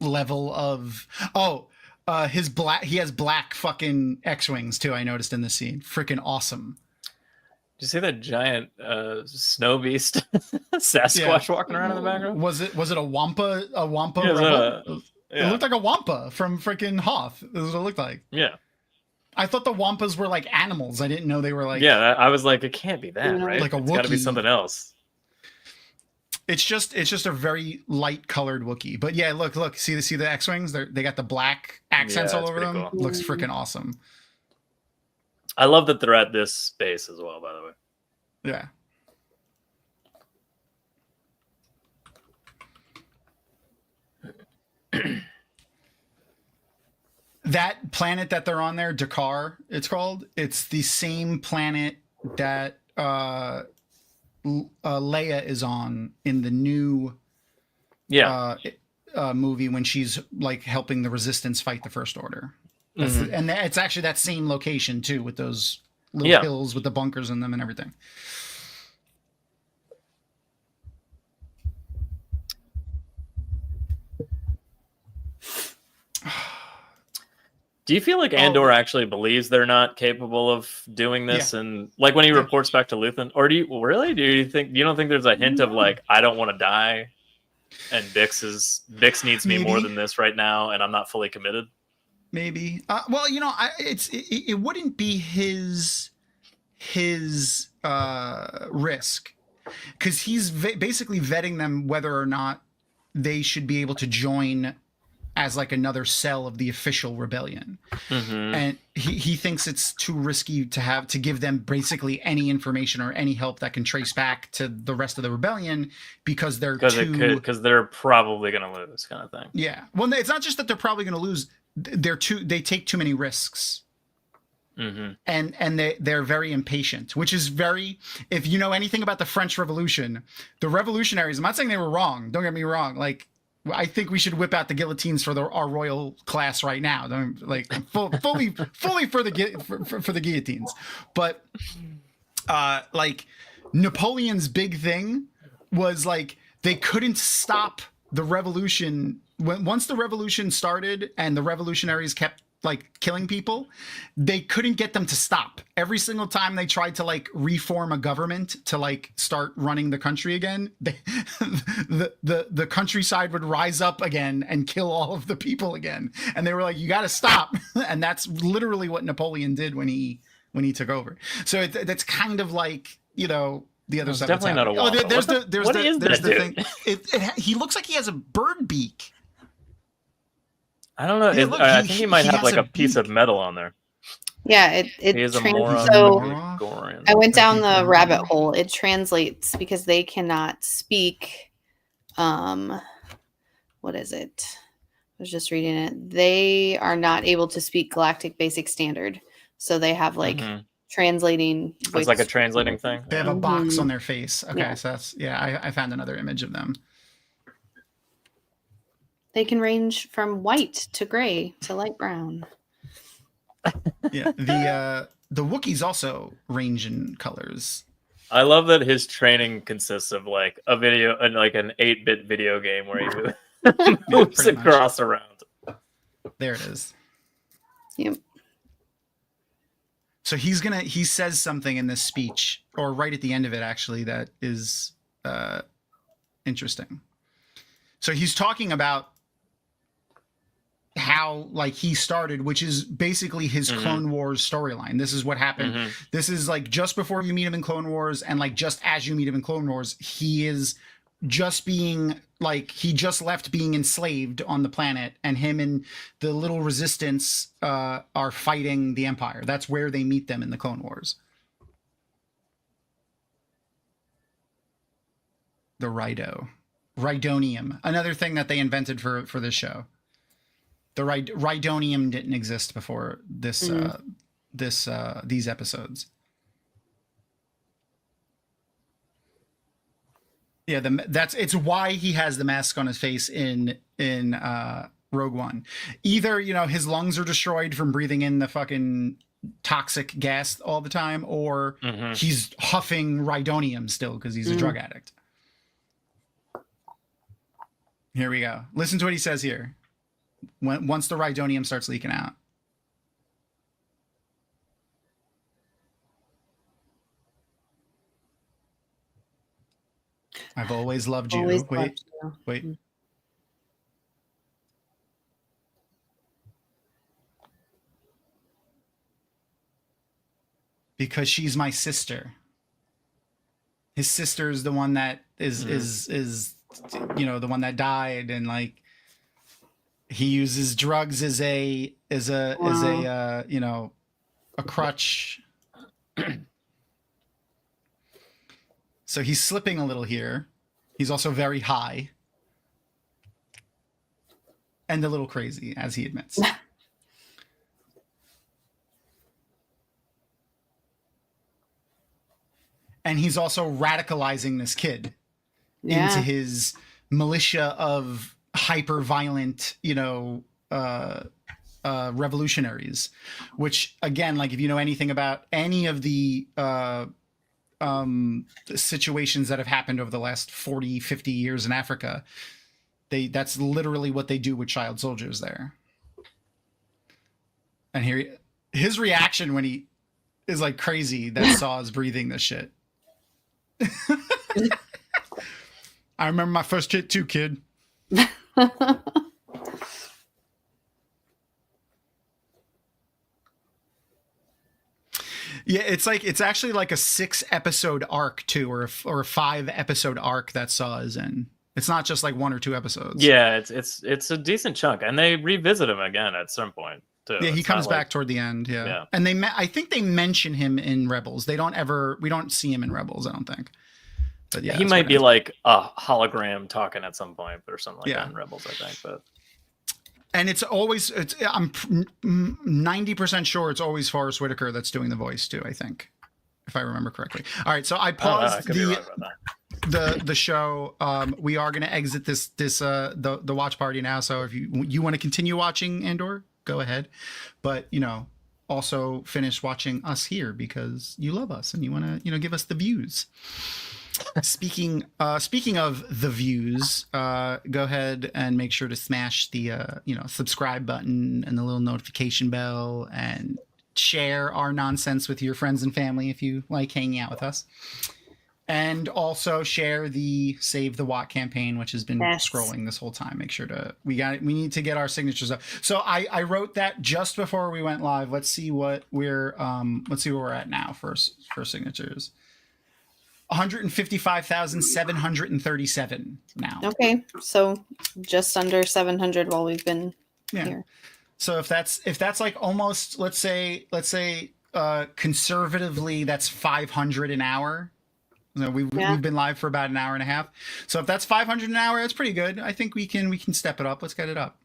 level of he has black fucking X-wings too. I noticed in this scene. Freaking awesome. Did you see that giant snow beast Sasquatch walking around in the background? Was it a Wampa? A Wampa? Yeah, robot? yeah. It looked like a Wampa from freaking Hoth. That's what it looked like. Yeah. I thought the Wampas were like animals. I didn't know they were like. Yeah, I was like, it can't be that, right? Like a it's got to be Wookiee. something else. It's just a very light colored Wookiee. But yeah, look, see the X-wings? They got the black accents Yeah, all it's over them. pretty cool. Looks freaking awesome. I love that they're at this space as well, by the way. Yeah. That planet that they're on there, Dakar, it's called. It's the same planet that Leia is on in the new movie when she's like helping the Resistance fight the First Order. And it's actually that same location too, with those little hills with the bunkers in them and everything. Do you feel like Andor actually believes they're not capable of doing this? Yeah. And like when he reports back to Luthen, or do you don't think there's a hint of like, I don't want to die, and Bix needs me more than this right now, and I'm not fully committed? Maybe. Well, it wouldn't be his risk, because he's basically vetting them whether or not they should be able to join as like another cell of the official rebellion. Mm-hmm. And he thinks it's too risky to give them basically any information or any help that can trace back to the rest of the rebellion because they're because they're probably going to lose, kind of thing. Yeah. Well, it's not just that they're probably going to lose. They take too many risks. Mm-hmm. And they're very impatient, which is very, if you know anything about the French Revolution, the revolutionaries, I'm not saying they were wrong, don't get me wrong, like I think we should whip out the guillotines for our royal class right now, like fully for the guillotines, but like Napoleon's big thing was like they couldn't stop the revolution. Once the revolution started and the revolutionaries kept like killing people, they couldn't get them to stop. Every single time they tried to like reform a government to like start running the country again, the countryside would rise up again and kill all of the people again. And they were like, you got to stop. And that's literally what Napoleon did when he took over. So that's kind of like, you know, the other stuff. Definitely not a wall. There's the thing. He looks like he has a bird beak. I don't know. I think he might have like a piece of metal on there. Yeah, He is a moron. so Goran. I went down the rabbit hole. It translates because they cannot speak. What is it? I was just reading it. They are not able to speak Galactic Basic Standard, so they have like translating. It's like a translating thing. They have a box on their face. Okay, Yeah. so that's I found another image of them. They can range from white to gray to light brown. Yeah, the Wookiees also range in colors. I love that his training consists of like a video and like an 8-bit video game where he moves across around. There it is. Yep. So he says something in this speech, or right at the end of it actually, that is interesting. So he's talking about how like he started, which is basically his Clone Wars storyline. This is what happened. This is like just before you meet him in Clone Wars, and like just as you meet him in Clone Wars, he is just being like, he just left being enslaved on the planet, and him and the little resistance are fighting the Empire. That's where they meet them in the Clone Wars. The Rhydonium, another thing that they invented for this show. The Rhydonium didn't exist before this these episodes. Yeah, it's why he has the mask on his face in Rogue One. Either, you know, his lungs are destroyed from breathing in the fucking toxic gas all the time, or he's huffing Rhydonium still because he's a drug addict. Here we go. Listen to what he says here. Once the Rhydonium starts leaking out. I've always loved you. Wait. Because she's my sister. His sister is the one that is you know, the one that died, and like he uses drugs as a you know, a crutch. So he's slipping a little here. He's also very high and a little crazy, as he admits. And he's also radicalizing this kid into his militia of hyper-violent, you know, revolutionaries, which, again, like if you know anything about any of the situations that have happened over the last 40, 50 years in Africa, that's literally what they do with child soldiers there. And here, his reaction when he is like crazy that Saw is breathing this shit. I remember my first hit too, kid. Yeah, it's actually like a 6-episode arc too, or a 5-episode arc that Saw is in. It's not just like 1 or 2 episodes. Yeah, it's a decent chunk, and they revisit him again at some point too. Yeah, he It's comes not back like, toward the end. Yeah, Yeah. and I think they mention him in Rebels. We don't see him in Rebels. I don't think. But yeah, he that's might what be happens. like a hologram talking at some point or something like that in Rebels, I think. But And I'm 90% sure it's always Forrest Whitaker that's doing the voice too, I think, if I remember correctly. All right, so I I paused could be wrong about that. the show. We are going to exit the watch party now. So if you want to continue watching Andor, go ahead. But also finish watching us here because you love us and you want to give us the views. Speaking of the views, go ahead and make sure to smash the subscribe button and the little notification bell and share our nonsense with your friends and family if you like hanging out with us. And also share the Save the Watt campaign, which has been scrolling this whole time. Make sure to we need to get our signatures up. So I wrote that just before we went live. Let's see what where we're at now for signatures. 155,737 now. Okay, so just under 700 while we've been here. So if that's like almost let's say conservatively that's 500 an hour. We've been live for about an hour and a half. So if that's 500 an hour, that's pretty good. I think we can step it up. Let's get it up.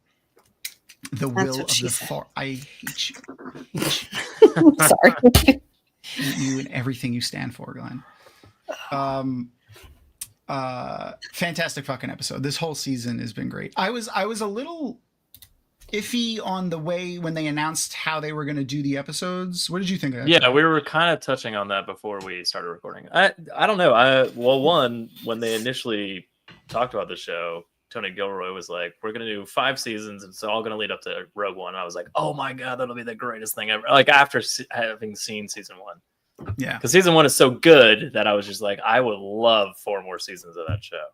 The will of the far. I hate you. Sorry. Hate you and everything you stand for, Glenn. Fantastic fucking episode. This whole season has been great. I was a little iffy on the way when they announced how they were going to do the episodes. What did you think of that? Yeah, we were kind of touching on that before we started recording. I don't know. When they initially talked about the show, Tony Gilroy was like, "We're going to do 5 seasons, and it's all going to lead up to Rogue One." And I was like, "Oh my god, that'll be the greatest thing ever!" Like after having seen season 1. Yeah, because season 1 is so good that I was just like, I would love 4 more seasons of that show.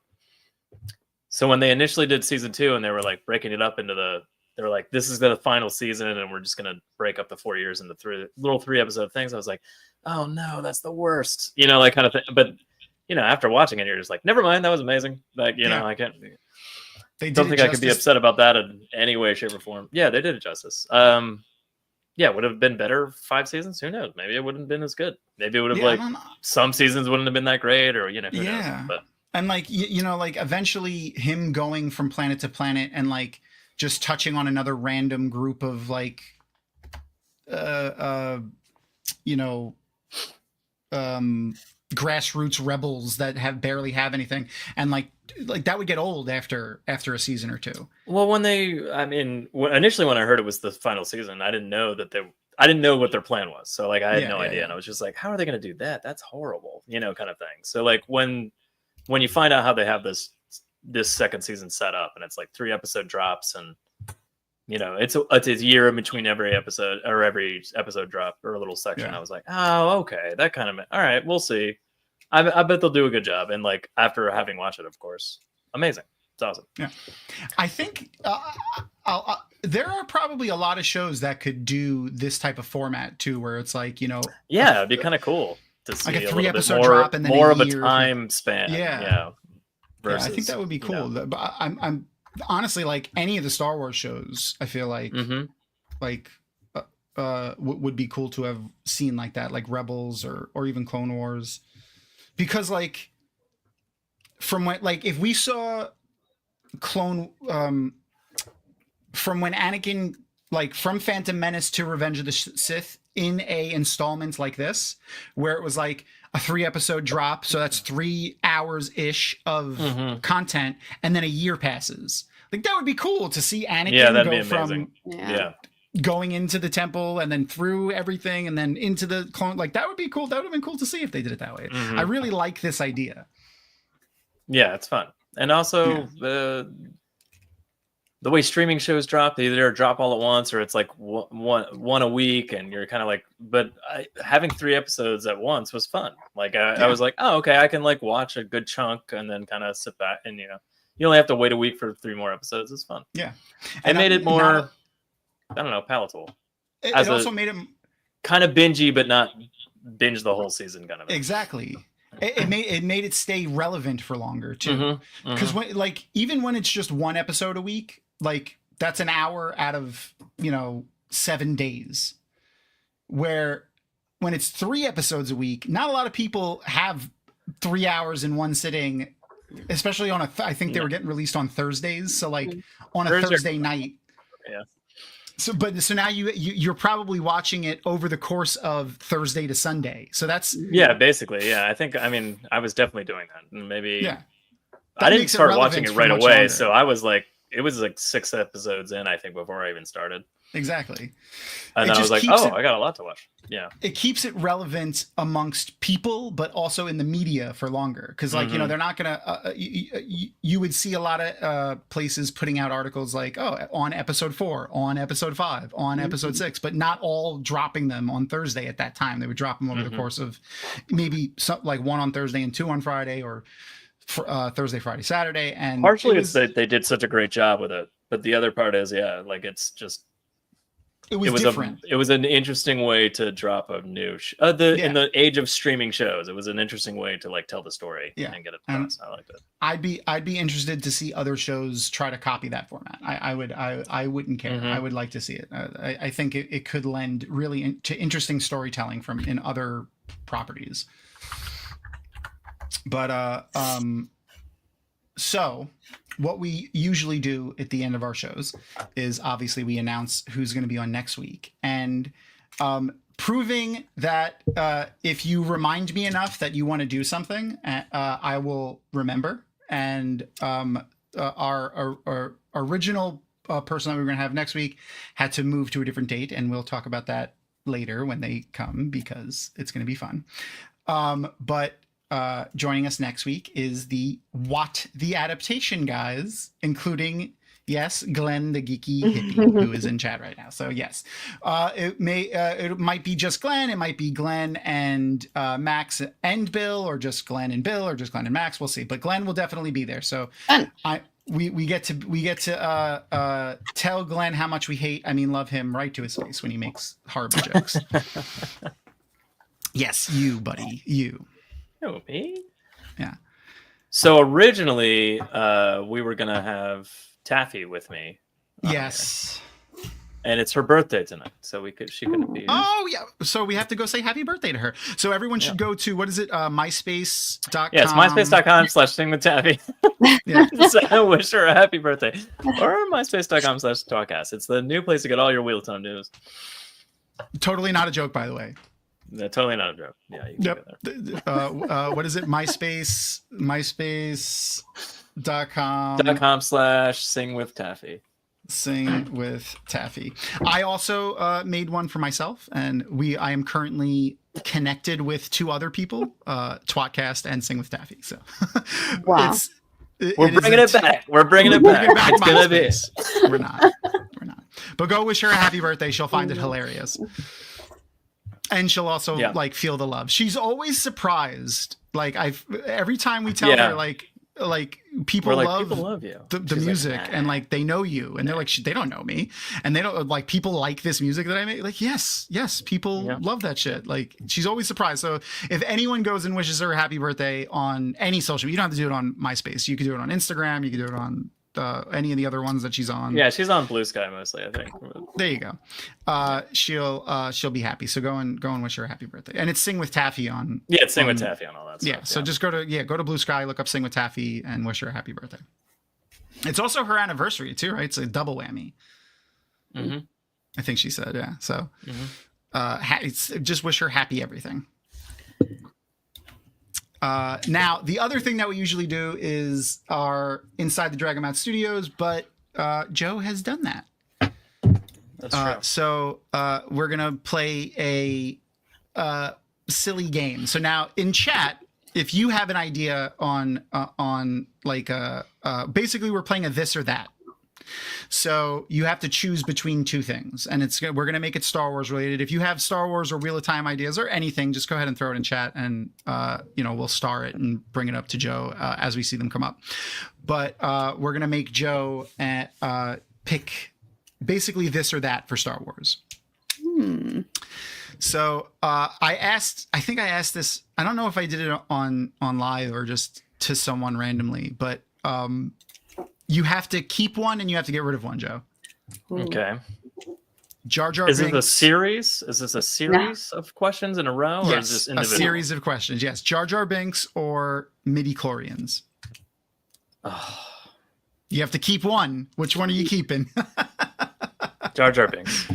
So when they initially did season 2 and they were like breaking it up into they were like, this is the final season and we're just going to break up the 4 years into 3 episode things. I was like, oh no, that's the worst, like kind of thing. But, after watching it, you're just like, never mind. That was amazing. Like, I can't, don't think I could be upset about that in any way, shape or form. Yeah, they did it justice. Yeah, would have been better 5 seasons. Who knows? Maybe it wouldn't have been as good. Maybe it would have some seasons wouldn't have been that great, or who knows. But and like like eventually him going from planet to planet and like just touching on another random group of like, grassroots rebels that barely have anything, and like that would get old after a season or 2. Well, initially when I heard it was the final season, I didn't know what their plan was. So like I had no idea, and I was just like, how are they going to do that? That's horrible, kind of thing. So like when you find out how they have this second season set up, and it's like 3 episode drops, and it's a year in between every episode drop or a little section. I was like, oh, okay, that kind of all right. We'll see. I bet they'll do a good job. And like after having watched it, of course, amazing. It's awesome. Yeah, I think there are probably a lot of shows that could do this type of format too, where it's like yeah, it'd be kind of cool to see like a 3 episode drop and then more a of a year time span. Versus, I think that would be cool. But I'm honestly like any of the Star Wars shows. I feel like would be cool to have seen like that, like Rebels or even Clone Wars, because like from when if we saw from when Anakin from Phantom Menace to Revenge of the Sith in a installment like this, where it was like a 3 episode drop, so that's 3 hours ish of content, and then a year passes. Like that would be cool to see Anakin go from going into the temple and then through everything and then into the clone. Like that would be cool. That would have been cool to see if they did it that way. I really like this idea. Yeah, it's fun. And also the way streaming shows drop, they either drop all at once or it's like one a week, and you're kind of like, but having 3 episodes at once was fun. Like I was like, oh, okay, I can like watch a good chunk and then kind of sit back, and you only have to wait a week for 3 more episodes. It's fun. Yeah. It made it more, I don't know, palatable. It also made it kind of bingey, but not binge the whole season kind of thing. Exactly. it made it stay relevant for longer too. Because when like even when it's just one episode a week, like that's an hour out of 7 days. Where when it's 3 episodes a week, not a lot of people have 3 hours in one sitting, especially on I think they were getting released on Thursdays. So like on a Thursday night. Yeah. So now you're probably watching it over the course of Thursday to Sunday. So that's basically. Yeah. I was definitely doing that. And maybe I didn't start watching it right away. Longer. So I was like, it was like 6 episodes in, I think, before I even started. Exactly. And then I was like, I got a lot to watch. Yeah. It keeps it relevant amongst people, but also in the media for longer. Because, like, they're not going to, you would see a lot of places putting out articles like, on episode 4, on episode 5, on episode 6, but not all dropping them on Thursday at that time. They would drop them over the course of maybe like 1 on Thursday and 2 on Friday, or Thursday, Friday, Saturday. And partially it's that they did such a great job with it. But the other part is, like, it's just, it was different. It was an interesting way to drop a new in the age of streaming shows. It was an interesting way to like tell the story and get it across. I liked it. I'd be interested to see other shows try to copy that format. I wouldn't care. I would like to see it. I think it could lend really to interesting storytelling in other properties. But so what we usually do at the end of our shows is obviously we announce who's going to be on next week, and proving that if you remind me enough that you want to do something, I will remember. And our original person that we were going to have next week had to move to a different date, and we'll talk about that later when they come because it's going to be fun. But joining us next week is the Adaptation guys, including Glenn, the geeky hippie, who is in chat right now. So yes, it might be just Glenn, it might be Glenn and Max and Bill, or just Glenn and Bill, or just Glenn and Max. We'll see, but Glenn will definitely be there. So we get to tell Glenn how much we love him right to his face when he makes horrible jokes. Yes, you, buddy, you. Oh, me? Yeah. So originally, we were gonna have Taffy with me. Yes. And it's her birthday tonight, so she couldn't be. Oh yeah. So we have to go say happy birthday to her. So everyone should go to, what is it? MySpace.com. Yes, myspace.com/singwithtaffy. So wish her a happy birthday. Or myspace.com/talkcast. It's the new place to get all your Wheeltime news. Totally not a joke, by the way. No, totally not a joke. Yeah. You can what is it? myspace.com/singwithtaffy. Sing with Taffy. I also made one for myself, and I am currently connected with 2 other people, Twatcast and Sing with Taffy. So wow. We're bringing it back. We're bringing it back. It's gonna be. We're not. But go wish her a happy birthday. She'll find it hilarious. And she'll also like feel the love. She's always surprised. Like every time we tell her like people love you. The music, like, and like they know you, and they're like they don't know me, and they don't like people like this music that I make. Like yes, people love that shit. Like she's always surprised. So if anyone goes and wishes her a happy birthday on any social, you don't have to do it on MySpace. You can do it on Instagram. You can do it on any of the other ones that she's on. Yeah, she's on Blue Sky mostly, I think. There you go. She'll be happy. So go and wish her a happy birthday. And it's Sing with Taffy on. Yeah, it's Sing with Taffy on all that stuff. Yeah, so just go to Blue Sky, look up Sing with Taffy, and wish her a happy birthday. It's also her anniversary too, right? It's a double whammy. Mm-hmm. I think she said, yeah. So it's just wish her happy everything. Now, the other thing that we usually do is our Inside the Dragonmouth Studios, but Joe has done that. That's true. So we're going to play a silly game. So now in chat, if you have an idea on like basically we're playing a this or that. So you have to choose between 2 things, and we're going to make it Star Wars related. If you have Star Wars or Wheel of Time ideas or anything, just go ahead and throw it in chat, and we'll star it and bring it up to Joe as we see them come up. But we're going to make Joe pick basically this or that for Star Wars. So I think I asked this. I don't know if I did it on live or just to someone randomly, but you have to keep one and you have to get rid of one, Joe. Okay. Jar Jar Is Binks. it a series? Is this a series of questions in a row, or Yes, is this a individual? series of questions. Yes, Jar Jar Binks or midi-chlorians. Oh, You have to keep one. Which one are you keeping? Jar Jar Binks.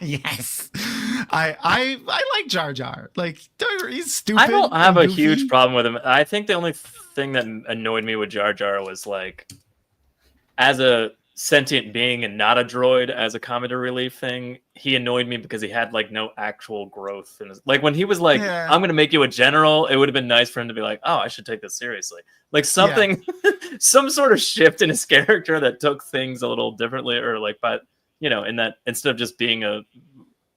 Yes, I like Jar Jar. Like he's stupid. I don't have and a goofy. huge problem with him. I think the only thing that annoyed me with Jar Jar was like, as a sentient being and not a droid, as a comedy relief thing, he annoyed me because he had like no actual growth in his, like when he was like, Yeah. I'm gonna make you a general, it would have been nice for him to be like, oh, I should take this seriously, like something some sort of shift in his character that took things a little differently, or like, but you know, in that instead of just being a,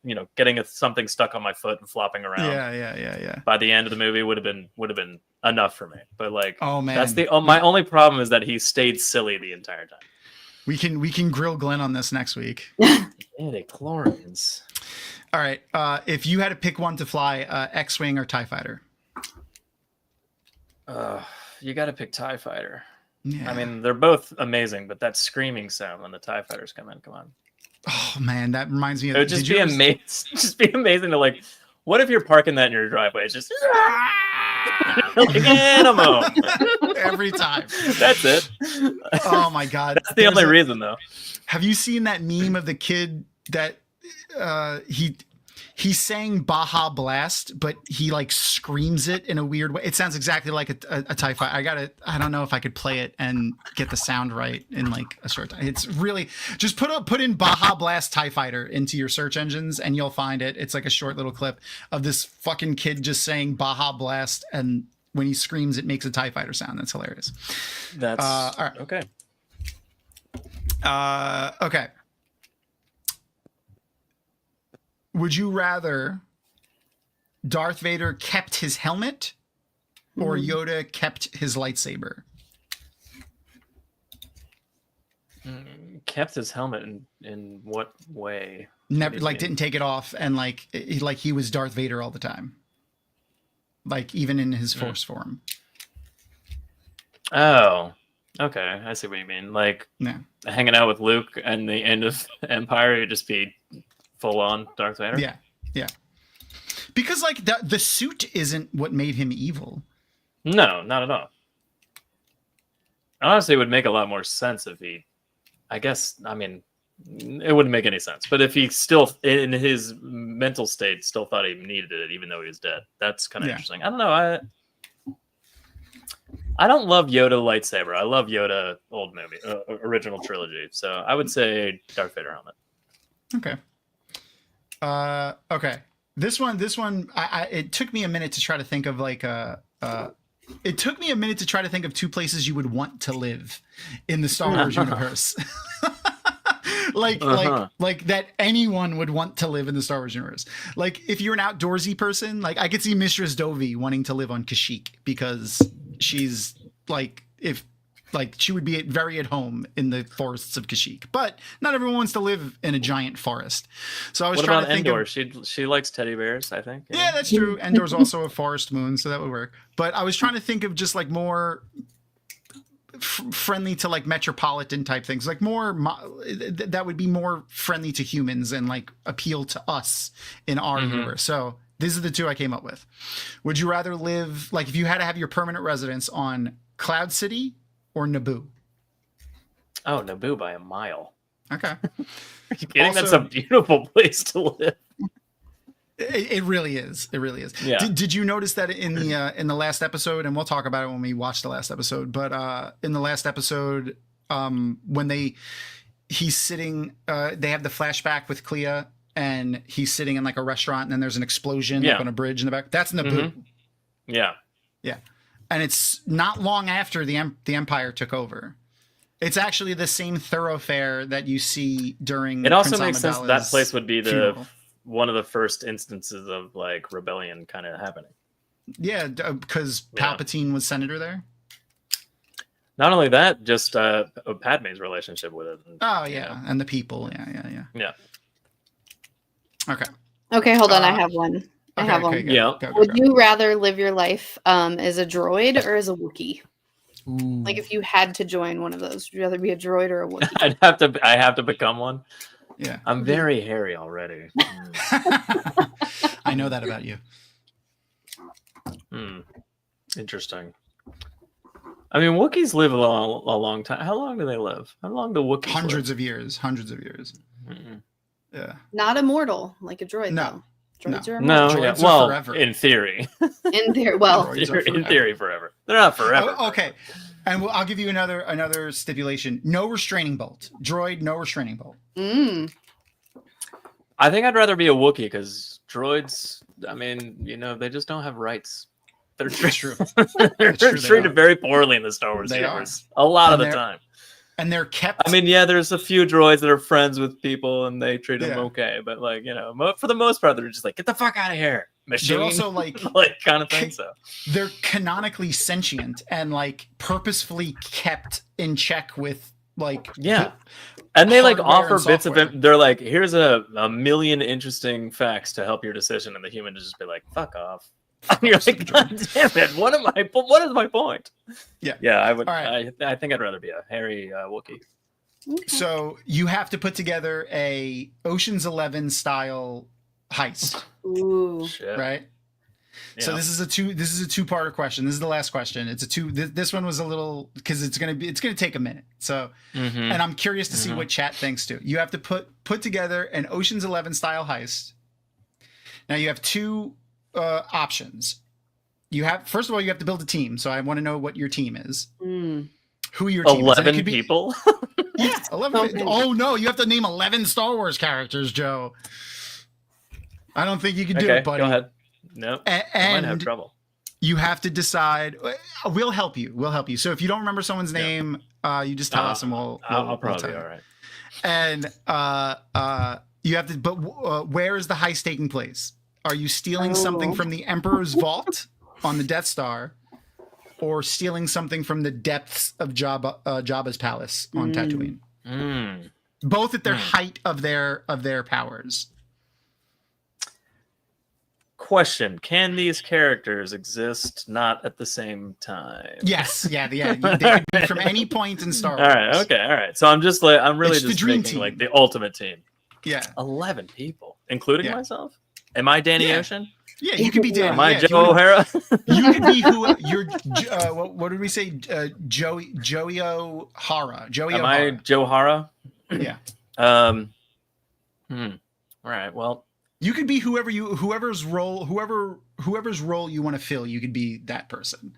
you know, getting something stuck on my foot and flopping around, Yeah. by the end of the movie would have been enough for me. But like, Oh man, that's my only problem is that he stayed silly the entire time. we can grill Glenn on this next week. Midi-chlorians. All right. If you had to pick one to fly, X-wing or TIE fighter? You got to pick TIE Fighter. Yeah. I mean, they're both amazing, but that screaming sound when the TIE Fighters come in, come on. Oh man, that reminds me of. It would just be amazing. Just be amazing to like. What if you're parking that in your driveway? It's just like animal every time. That's it. Oh my god, that's the only reason though. Have you seen that meme of the kid that he sang Baja Blast, but he like screams it in a weird way? It sounds exactly like a TIE Fighter. I don't know if I could play it and get the sound right in like a short time. It's really just put in Baja Blast TIE Fighter into your search engines and you'll find it. It's like a short little clip of this fucking kid just saying Baja Blast, and when he screams it makes a TIE Fighter sound. That's hilarious. That's all right. Okay. Okay. Would you rather Darth Vader kept his helmet or Yoda kept his lightsaber? Kept his helmet in what way? Never, like, didn't take it off, and like he was Darth Vader all the time, like even in his Force form. Oh, okay. I see what you mean. Like, Yeah. hanging out with Luke and the end of Empire, you'd just be full on Darth Vader. Yeah. Because like the suit isn't what made him evil. No, not at all. Honestly, it would make a lot more sense if he. I guess. I mean, it wouldn't make any sense. But if he still, in his mental state, still thought he needed it, even though he was dead, that's kind of interesting. I don't know. I don't love Yoda lightsaber. I love Yoda old movie, original trilogy. So I would say Darth Vader helmet. Okay. Okay. This one, it took me a minute to try to think of like it took me a minute to try to think of two places you would want to live in the Star Wars universe. like that anyone would want to live in the Star Wars universe. Like if you're an outdoorsy person, like I could see Mistress Dovey wanting to live on Kashyyyk because she's like, she would be very at home in the forests of Kashyyyk, but not everyone wants to live in a giant forest. So I was trying to think Endor? of, she likes teddy bears, I think. Yeah, that's true. Endor's also a forest moon, so that would work. But I was trying to think of just like more friendly to like metropolitan type things, like more that would be more friendly to humans and like appeal to us in our universe. So these are the two I came up with. Would you rather live, like if you had to have your permanent residence on Cloud City or Naboo? Oh, Naboo by a mile. Okay. Are you kidding? Also, that's a beautiful place to live. It really is. It really is. Yeah. Did you notice that in the last episode, and we'll talk about it when we watch the last episode, but in the last episode, when he's sitting, they have the flashback with Clea, and he's sitting in like a restaurant, and then there's an explosion up on a bridge in the back. That's Naboo. Yeah. Yeah. And it's not long after the Empire took over. It's actually the same thoroughfare that you see during. It also Prince makes sense Amidala's that place would be funeral. one of the first instances of like rebellion kind of happening. Yeah, because Palpatine was senator there. Not only that, just Padme's relationship with it. Oh yeah, and the people. Yeah. Yeah. Okay. Okay, hold on. I have one. I have one. Okay, go, Yeah. go, Would go. you rather live your life as a droid or as a Wookiee? Ooh. Like if you had to join one of those, would you rather be a droid or a Wookiee? I have to become one. Yeah. I'm very hairy already. I know that about you. Interesting. I mean, Wookiees live a long time. How long do they live? How long do Wookiees Hundreds live? of years. Mm-mm. Yeah. Not immortal like a droid, No. though. Droids are No, immortal. Droids yeah. are Well, forever. in theory. In there, well, Droids are in forever. theory, forever. They're not forever. Oh, okay. And I'll give you another stipulation. No restraining bolt. Droid, no restraining bolt. I think I'd rather be a Wookiee because droids, I mean, they just don't have rights. They're true. they're true, they treated are. very poorly in the Star Wars They universe. A lot of And the they're- time. And they're kept. I mean, yeah, there's a few droids that are friends with people and they treat them Yeah. okay, but for the most part, they're just like, get the fuck out of here, machine. They're also like kind of thing. So they're canonically sentient and like purposefully kept in check with like and they like hardware offer and bits of software. it. They're like, here's a million interesting facts to help your decision, and the human to just be like, fuck off. And you're like, God damn it! What is my point? Yeah. I would. All right. I think I'd rather be a hairy Wookiee. So you have to put together a Ocean's 11 style heist, ooh. Shit. right? Yeah. So this is a two-parter question. This is the last question. It's a two. This one was a little because it's gonna take a minute. So Mhm. and I'm curious to see what chat thinks too. You have to put together an Ocean's 11 style heist. Now you have two options. First of all, you have to build a team. So I want to know what your team is. Who your team is. And it 11 could be- people. Yeah, 11. Oh no, you have to name 11 Star Wars characters, Joe. I don't think you can do Okay, it, buddy. go ahead. No, I might have And trouble. you have to decide. We'll help you. So if you don't remember someone's name, you just tell us, and I'll probably tell be you. all right. And you have to. But where is the heist taking place? Are you stealing something from the Emperor's vault on the Death Star, or stealing something from the depths of Jabba's palace on Tatooine? Both at their height of their powers. Question: can these characters exist not at the same time? Yes, yeah. They could be from any point in Star Wars. All right. So I'm really It's the just dream making team. like the ultimate team. Yeah, 11 people, including Yeah. myself. Am I Danny Yeah. Ocean? yeah. You could be Dan. Am I yeah, Joe O'Hara? You could be who you're. What did we say? Joey O'Hara. Joey Am O'Hara. I Joe Hara? Yeah. All right. Well, You could be whoever's role you want to fill. You could be that person.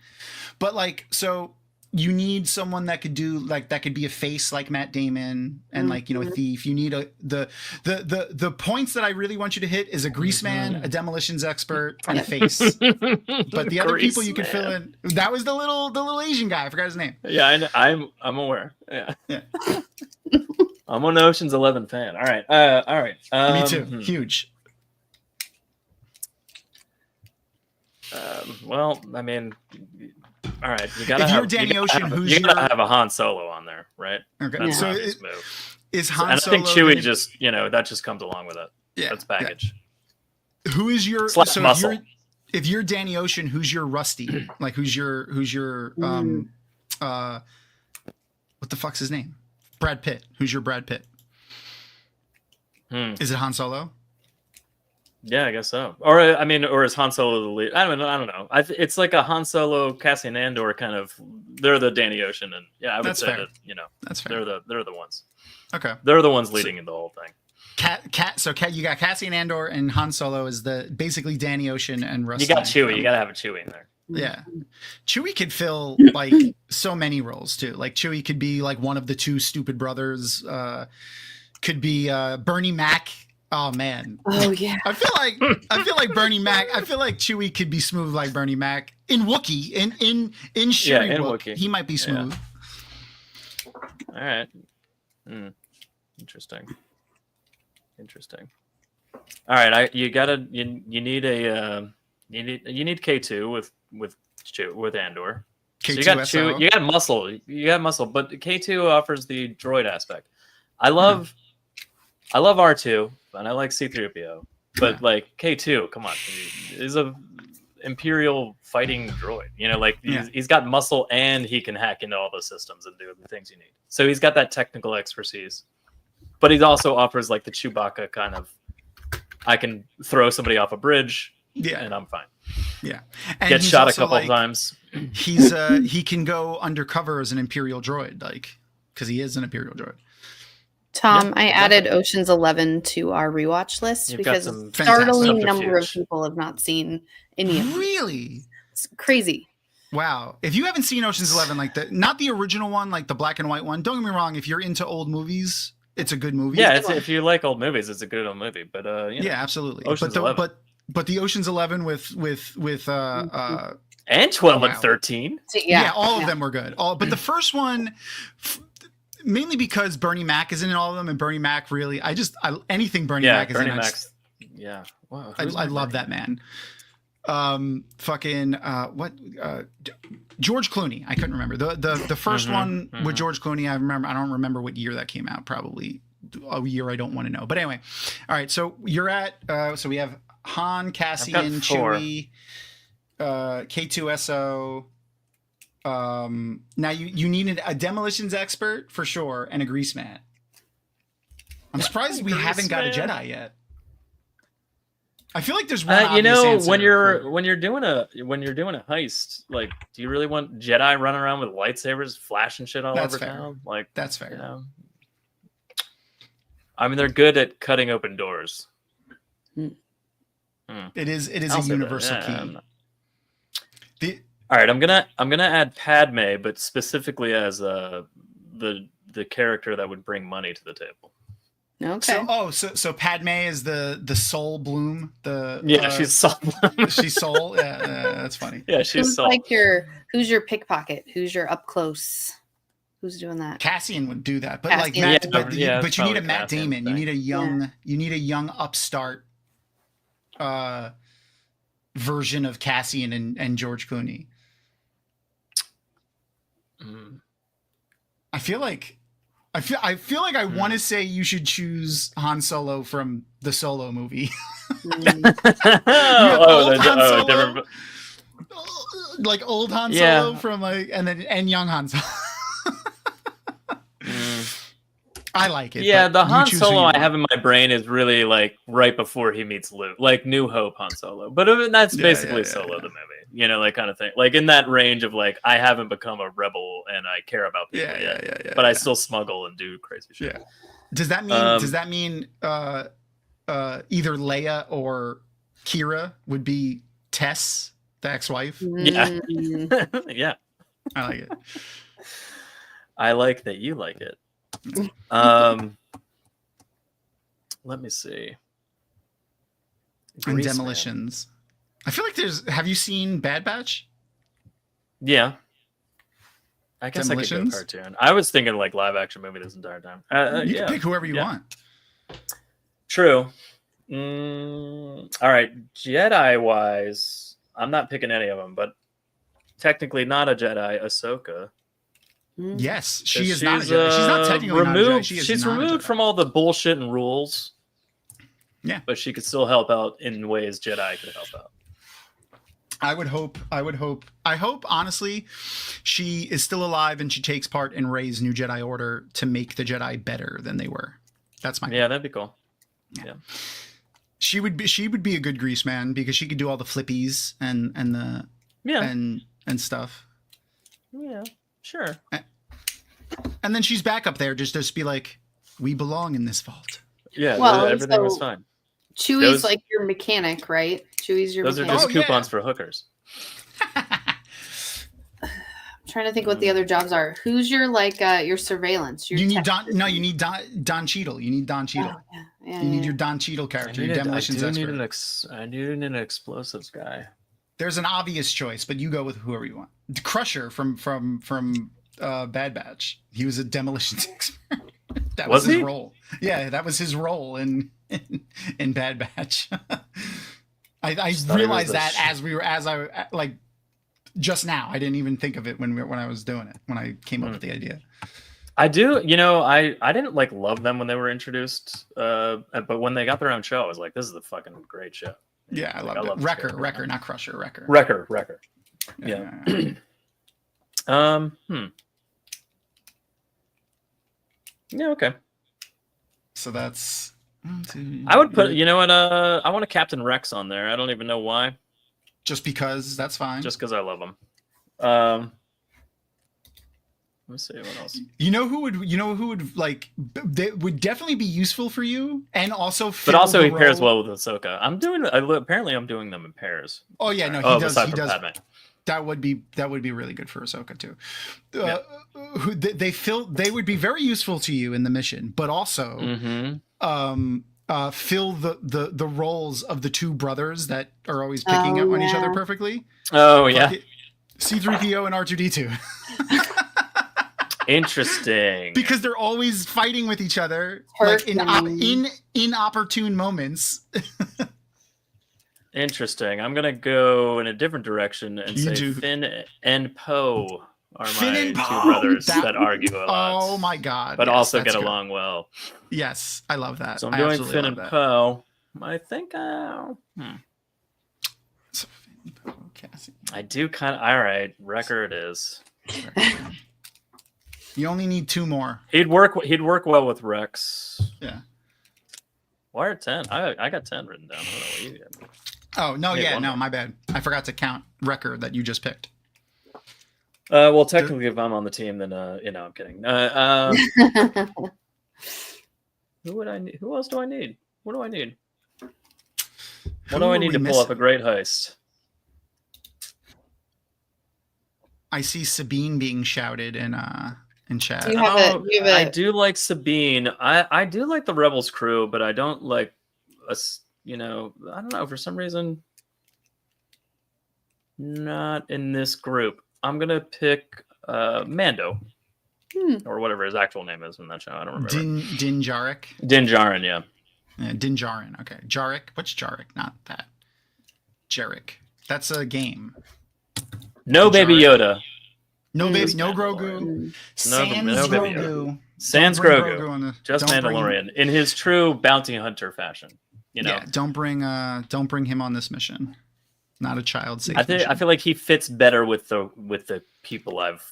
But like, so you need someone that could do like that could be a face like Matt Damon and like a thief. You need the points that I really want you to hit is a grease man, a demolitions expert, and a face. But the other people you could fill in. That was the little Asian guy. I forgot his name. yeah, I know, I'm aware. Yeah. Yeah. I'm an Ocean's 11 fan. All right. All right. Me too. Huge. Well, I mean, all right. You gotta If have, you're Danny Ocean, who's you gotta your- have a Han Solo on there, right? Okay. That's So an obvious move. is Han And I think Solo Chewie gonna- just, that just comes along with it. Yeah, That's baggage. Who is your Slash muscle. If you're Danny Ocean, who's your Rusty? Like who's your what the fuck's his name? Brad Pitt. Who's your Brad Pitt? Is it Han Solo? Yeah, I guess so. Or or is Han Solo the lead? I don't know. It's like a Han Solo, Cassian Andor kind of. They're the Danny Ocean, and I would That's say fair. that That's fair. they're the ones. Okay. They're the ones leading in the whole thing. You got Cassian Andor and Han Solo is basically Danny Ocean and Rusty. You got Chewie. You gotta have a Chewie in there. Yeah. Chewie could fill like so many roles too. Like Chewie could be like one of the two stupid brothers. Could be Bernie Mac. Oh man. Oh yeah. I feel like Bernie Mac. I feel like Chewie could be smooth like Bernie Mac in Wookiee. In Shiri in Wook, Wookiee. he might be smooth. All right. Interesting. All right. You need a you need K2 with Andor. So you got K2SO. you got muscle, but K2 offers the droid aspect. I love R2 and I like C3PO, But like K2, come on, is a Imperial fighting droid. You know, like he's got muscle and he can hack into all the systems and do the things you need. So he's got that technical expertise. But he also offers like the Chewbacca kind of, I can throw somebody off a bridge, and I'm fine. Yeah, and get shot a couple of times. He can go undercover as an Imperial droid, like because he is an Imperial droid. Tom, I added Ocean's 11 to our rewatch list because a startling number of people have not seen any of them. Really? It's crazy. Wow. If you haven't seen Ocean's 11, like not the original one, like the black and white one, don't get me wrong, if you're into old movies, it's a good movie. Yeah, if you like old movies, it's a good old movie. But yeah, absolutely. Ocean's 11. But the Ocean's 11 with and 12 and 13. Yeah, all of them were good. But the first one, mainly because Bernie Mac is in all of them, and Bernie Mac really, anything Bernie Mac is Bernie in. Mac's, wow, I love that man. George Clooney. I couldn't remember the first one with George Clooney. I don't remember what year that came out. Probably a year I don't want to know. But anyway, all right. So you're at. So we have Han, Cassian, Chewie, K2SO. Now you need a demolitions expert for sure and a grease man. I'm surprised we haven't got a Jedi yet. I feel like there's one when you're doing a heist, like, do you really want Jedi running around with lightsabers flashing shit all over town? Like, that's fair. You know? I mean, they're good at cutting open doors. It is a universal key. All right, I'm gonna add Padme, but specifically as the character that would bring money to the table. Okay. So Padme is the Soul Bloom. She's Soul Bloom. She's Soul. Yeah, that's funny. Yeah, she's Soul. Who's your pickpocket? Who's your up close? Who's doing that? Cassian would do that, but Cassian. like Matt, but you need a Matt Damon. You need a young upstart version of Cassian and George Clooney. I feel like I want to say you should choose Han Solo from the Solo movie. Like old Han Solo from and young Han Solo. I like it. Yeah, the Han Solo I have in my brain is really like right before he meets Luke, like New Hope Han Solo. But that's basically Solo the movie, you know, like kind of thing. Like in that range of like, I haven't become a rebel and I care about people yet, but I still smuggle and do crazy shit. Yeah. Does that mean either Leia or Kira would be Tess, the ex-wife? Yeah. Yeah. I like it. I like that you like it. Let me see. And demolitions. I feel like have you seen Bad Batch? Yeah. I guess I could go cartoon. I was thinking like live action movie this entire time. You can pick whoever you want. True. All right. Jedi wise, I'm not picking any of them, but technically not a Jedi. Ahsoka. Yes, she is not a Jedi. She's not technically removed. Not a Jedi. She's removed from all the bullshit and rules. Yeah, but she could still help out in ways Jedi could help out. I hope, honestly, she is still alive and she takes part in Rey's New Jedi Order to make the Jedi better than they were. That's my that'd be cool. Yeah. She would be a good grease man because she could do all the flippies and the and stuff. Yeah. Sure. And then she's back up there just be like, we belong in this vault. Yeah, everything was fine. Chewie's like your mechanic, right? Chewie's your mechanic. Those are just coupons for hookers. I'm trying to think what the other jobs are. Who's your your surveillance? You need Don Cheadle. You need Don Cheadle. You need your Don Cheadle character, your demolitions expert. I need an explosives guy. There's an obvious choice, but you go with whoever you want. Crusher from Bad Batch. He was a demolitions expert. That was his role. Yeah, that was his role in Bad Batch. I realized that as I just now. I didn't even think of it when I was doing it, when I came up with the idea. I do, you know, I didn't like love them when they were introduced, but when they got their own show, I was like, this is a fucking great show. Yeah, I Like, loved it. this Wrecker, character. Wrecker, not Crusher, Wrecker. Wrecker. Yeah. Yeah, okay. So that's. I would put, you know what? I want a Captain Rex on there. I don't even know why. Just because, that's fine. Just because I love him. Let me see what else. You know who would like? That would definitely be useful for you, and also. But also, he pairs well with Ahsoka. Apparently, I'm doing them in pairs. Oh yeah, no, he does. He does. Padme. That would be really good for Ahsoka too. Yeah. They would be very useful to you in the mission, but also fill the roles of the two brothers that are always picking up on each other perfectly. Oh yeah, C-3PO and R2-D2. Interesting. Because they're always fighting with each other, like in inopportune moments. Interesting. I'm gonna go in a different direction and say Finn and Poe are my two brothers that argue a lot. Oh my god! But also get along well. Yes, I love that. So I'm doing Finn and Poe. I think. So Finn, Poe, Cassian. I do kind of. All right, Wrecker it is. You only need 2 more. He'd work well with Rex. Yeah. Why are 10? I got 10 written down. I don't know what you got. Oh no, no, my bad. I forgot to count Wrecker that you just picked. Well, technically, if I'm on the team, then I'm kidding. Who would I need? Who else do I need? What do I need? What do I need to pull off a great heist? I see Sabine being shouted in chat. I do like Sabine. I do like the Rebels crew, but I don't like us. I don't know, for some reason, not in this group. I'm gonna pick Mando, or whatever his actual name is in that show. I don't remember. Din Djarin. Din Djarin, yeah. Din Djarin. Okay, Jarek. What's Jarek? Not that. Jarek. That's a game. No Baby Yoda. No baby. No Grogu. No Baby Yoda. Sans Grogu. Just Mandalorian in his true bounty hunter fashion. Yeah, don't bring him on this mission. Not a child safe mission. I feel like he fits better with the people I've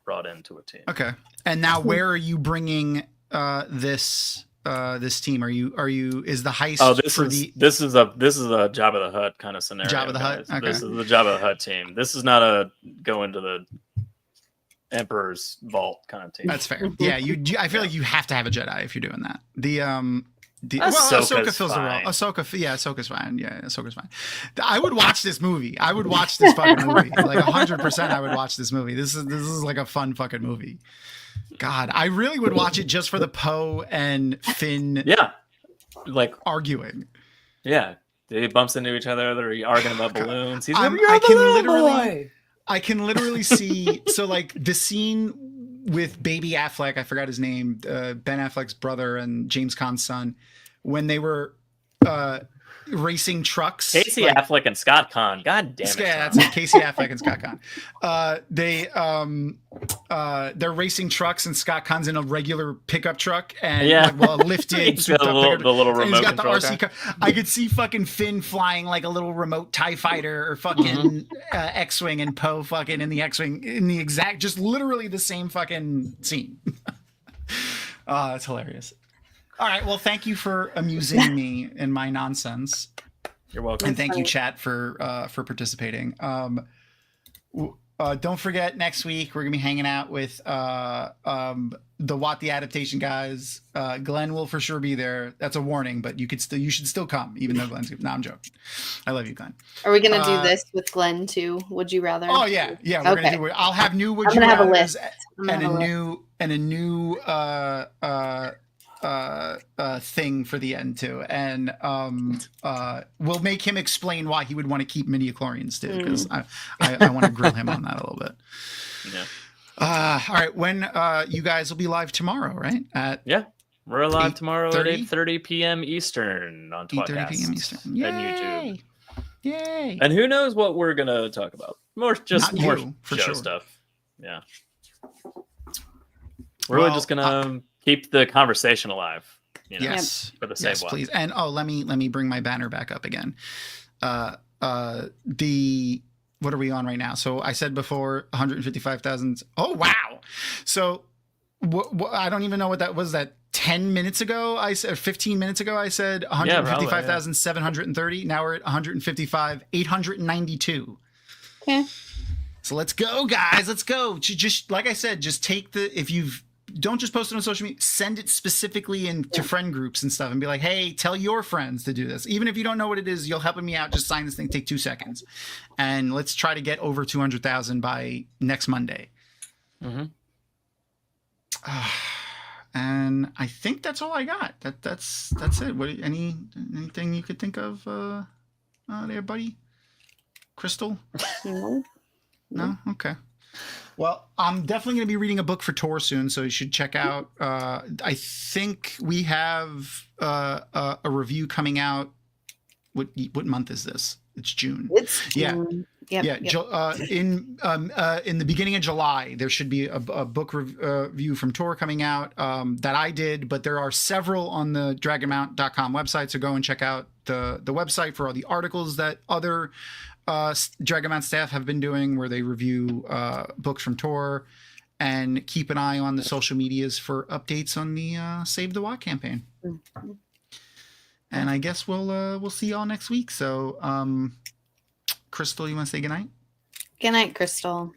brought into a team. Okay. And now where are you bringing this team? Is the heist this is a Jabba the Hutt kind of scenario. Jabba the Hutt. Okay. This is the Jabba the Hutt team. This is not a go into the Emperor's vault kind of team. That's fair. Yeah, I feel like you have to have a Jedi if you're doing that. Ahsoka fills the role. Ahsoka's fine. Yeah, Ahsoka's fine. I would watch this movie. I would watch this fucking movie. Like 100%. I would watch this movie. This is like a fun fucking movie. God, I really would watch it just for the Poe and Finn. Yeah, like arguing. Yeah, they bumps into each other. They're arguing about balloons. He's I can literally see. So like the scene with Baby Affleck, I forgot his name, Ben Affleck's brother and James Caan's son, when they were racing trucks. Casey Affleck and Scott Conn. God damn it. Yeah, that's it. Casey Affleck and Scott Conn. They're racing trucks and Scott Conn's in a regular pickup truck and lifted. He's got the little remote he's got the control RC car. I could see fucking Finn flying like a little remote TIE fighter or fucking X-Wing and Poe fucking in the X-Wing in the exact, just literally the same fucking scene. That's hilarious. All right. Well, thank you for amusing me in my nonsense. You're welcome. And thank you, chat, for participating. Don't forget, next week we're gonna be hanging out with the Watt the Adaptation guys. Glenn will for sure be there. That's a warning, but you should still come, even though Glenn's. No, I'm joking. I love you, Glenn. Are we gonna do this with Glenn too? Would you rather? Oh yeah. We're gonna do it. I'll have new would you rather and a new thing for the end too, and we'll make him explain why he would want to keep midi-chlorians too, because I want to grill him on that a little bit. Yeah. All right, when you guys will be live tomorrow, right? We're live tomorrow at 8:30 p.m. Eastern on Twitcast 8:30 p.m. Eastern. Yay! And YouTube. Yay! And who knows what we're gonna talk about? More show sure. stuff. Yeah. We're really just gonna keep the conversation alive. Yes, for the save yes, please. And let me bring my banner back up again. The what are we on right now? So I said before 155,000. Oh wow! So I don't even know what that was. That 10 minutes ago, I said 15 minutes ago, I said 155,730. Now we're at 155,892. Okay. So let's go, guys. Let's go. Just like I said, just take if you've don't just post it on social media, send it specifically to friend groups and stuff and be like, hey, tell your friends to do this. Even if you don't know what it is, you'll help me out. Just sign this thing, take 2 seconds. And let's try to get over 200,000 by next Monday. Mm-hmm. And I think that's all I got. That's it. Anything you could think of there, buddy? Crystal? No? Okay. Well, I'm definitely going to be reading a book for Tor soon, so you should check out. I think we have a review coming out. What month is this? It's June. It's June. Yep. In the beginning of July, there should be a book review from Tor coming out that I did, but there are several on the dragonmount.com website, so go and check out the website for all the articles that other Dragonmount staff have been doing, where they review books from Tor, and keep an eye on the social medias for updates on the Save the Watt campaign. Mm-hmm. And I guess we'll see y'all next week. So, Crystal, you want to say goodnight? Good night, Crystal.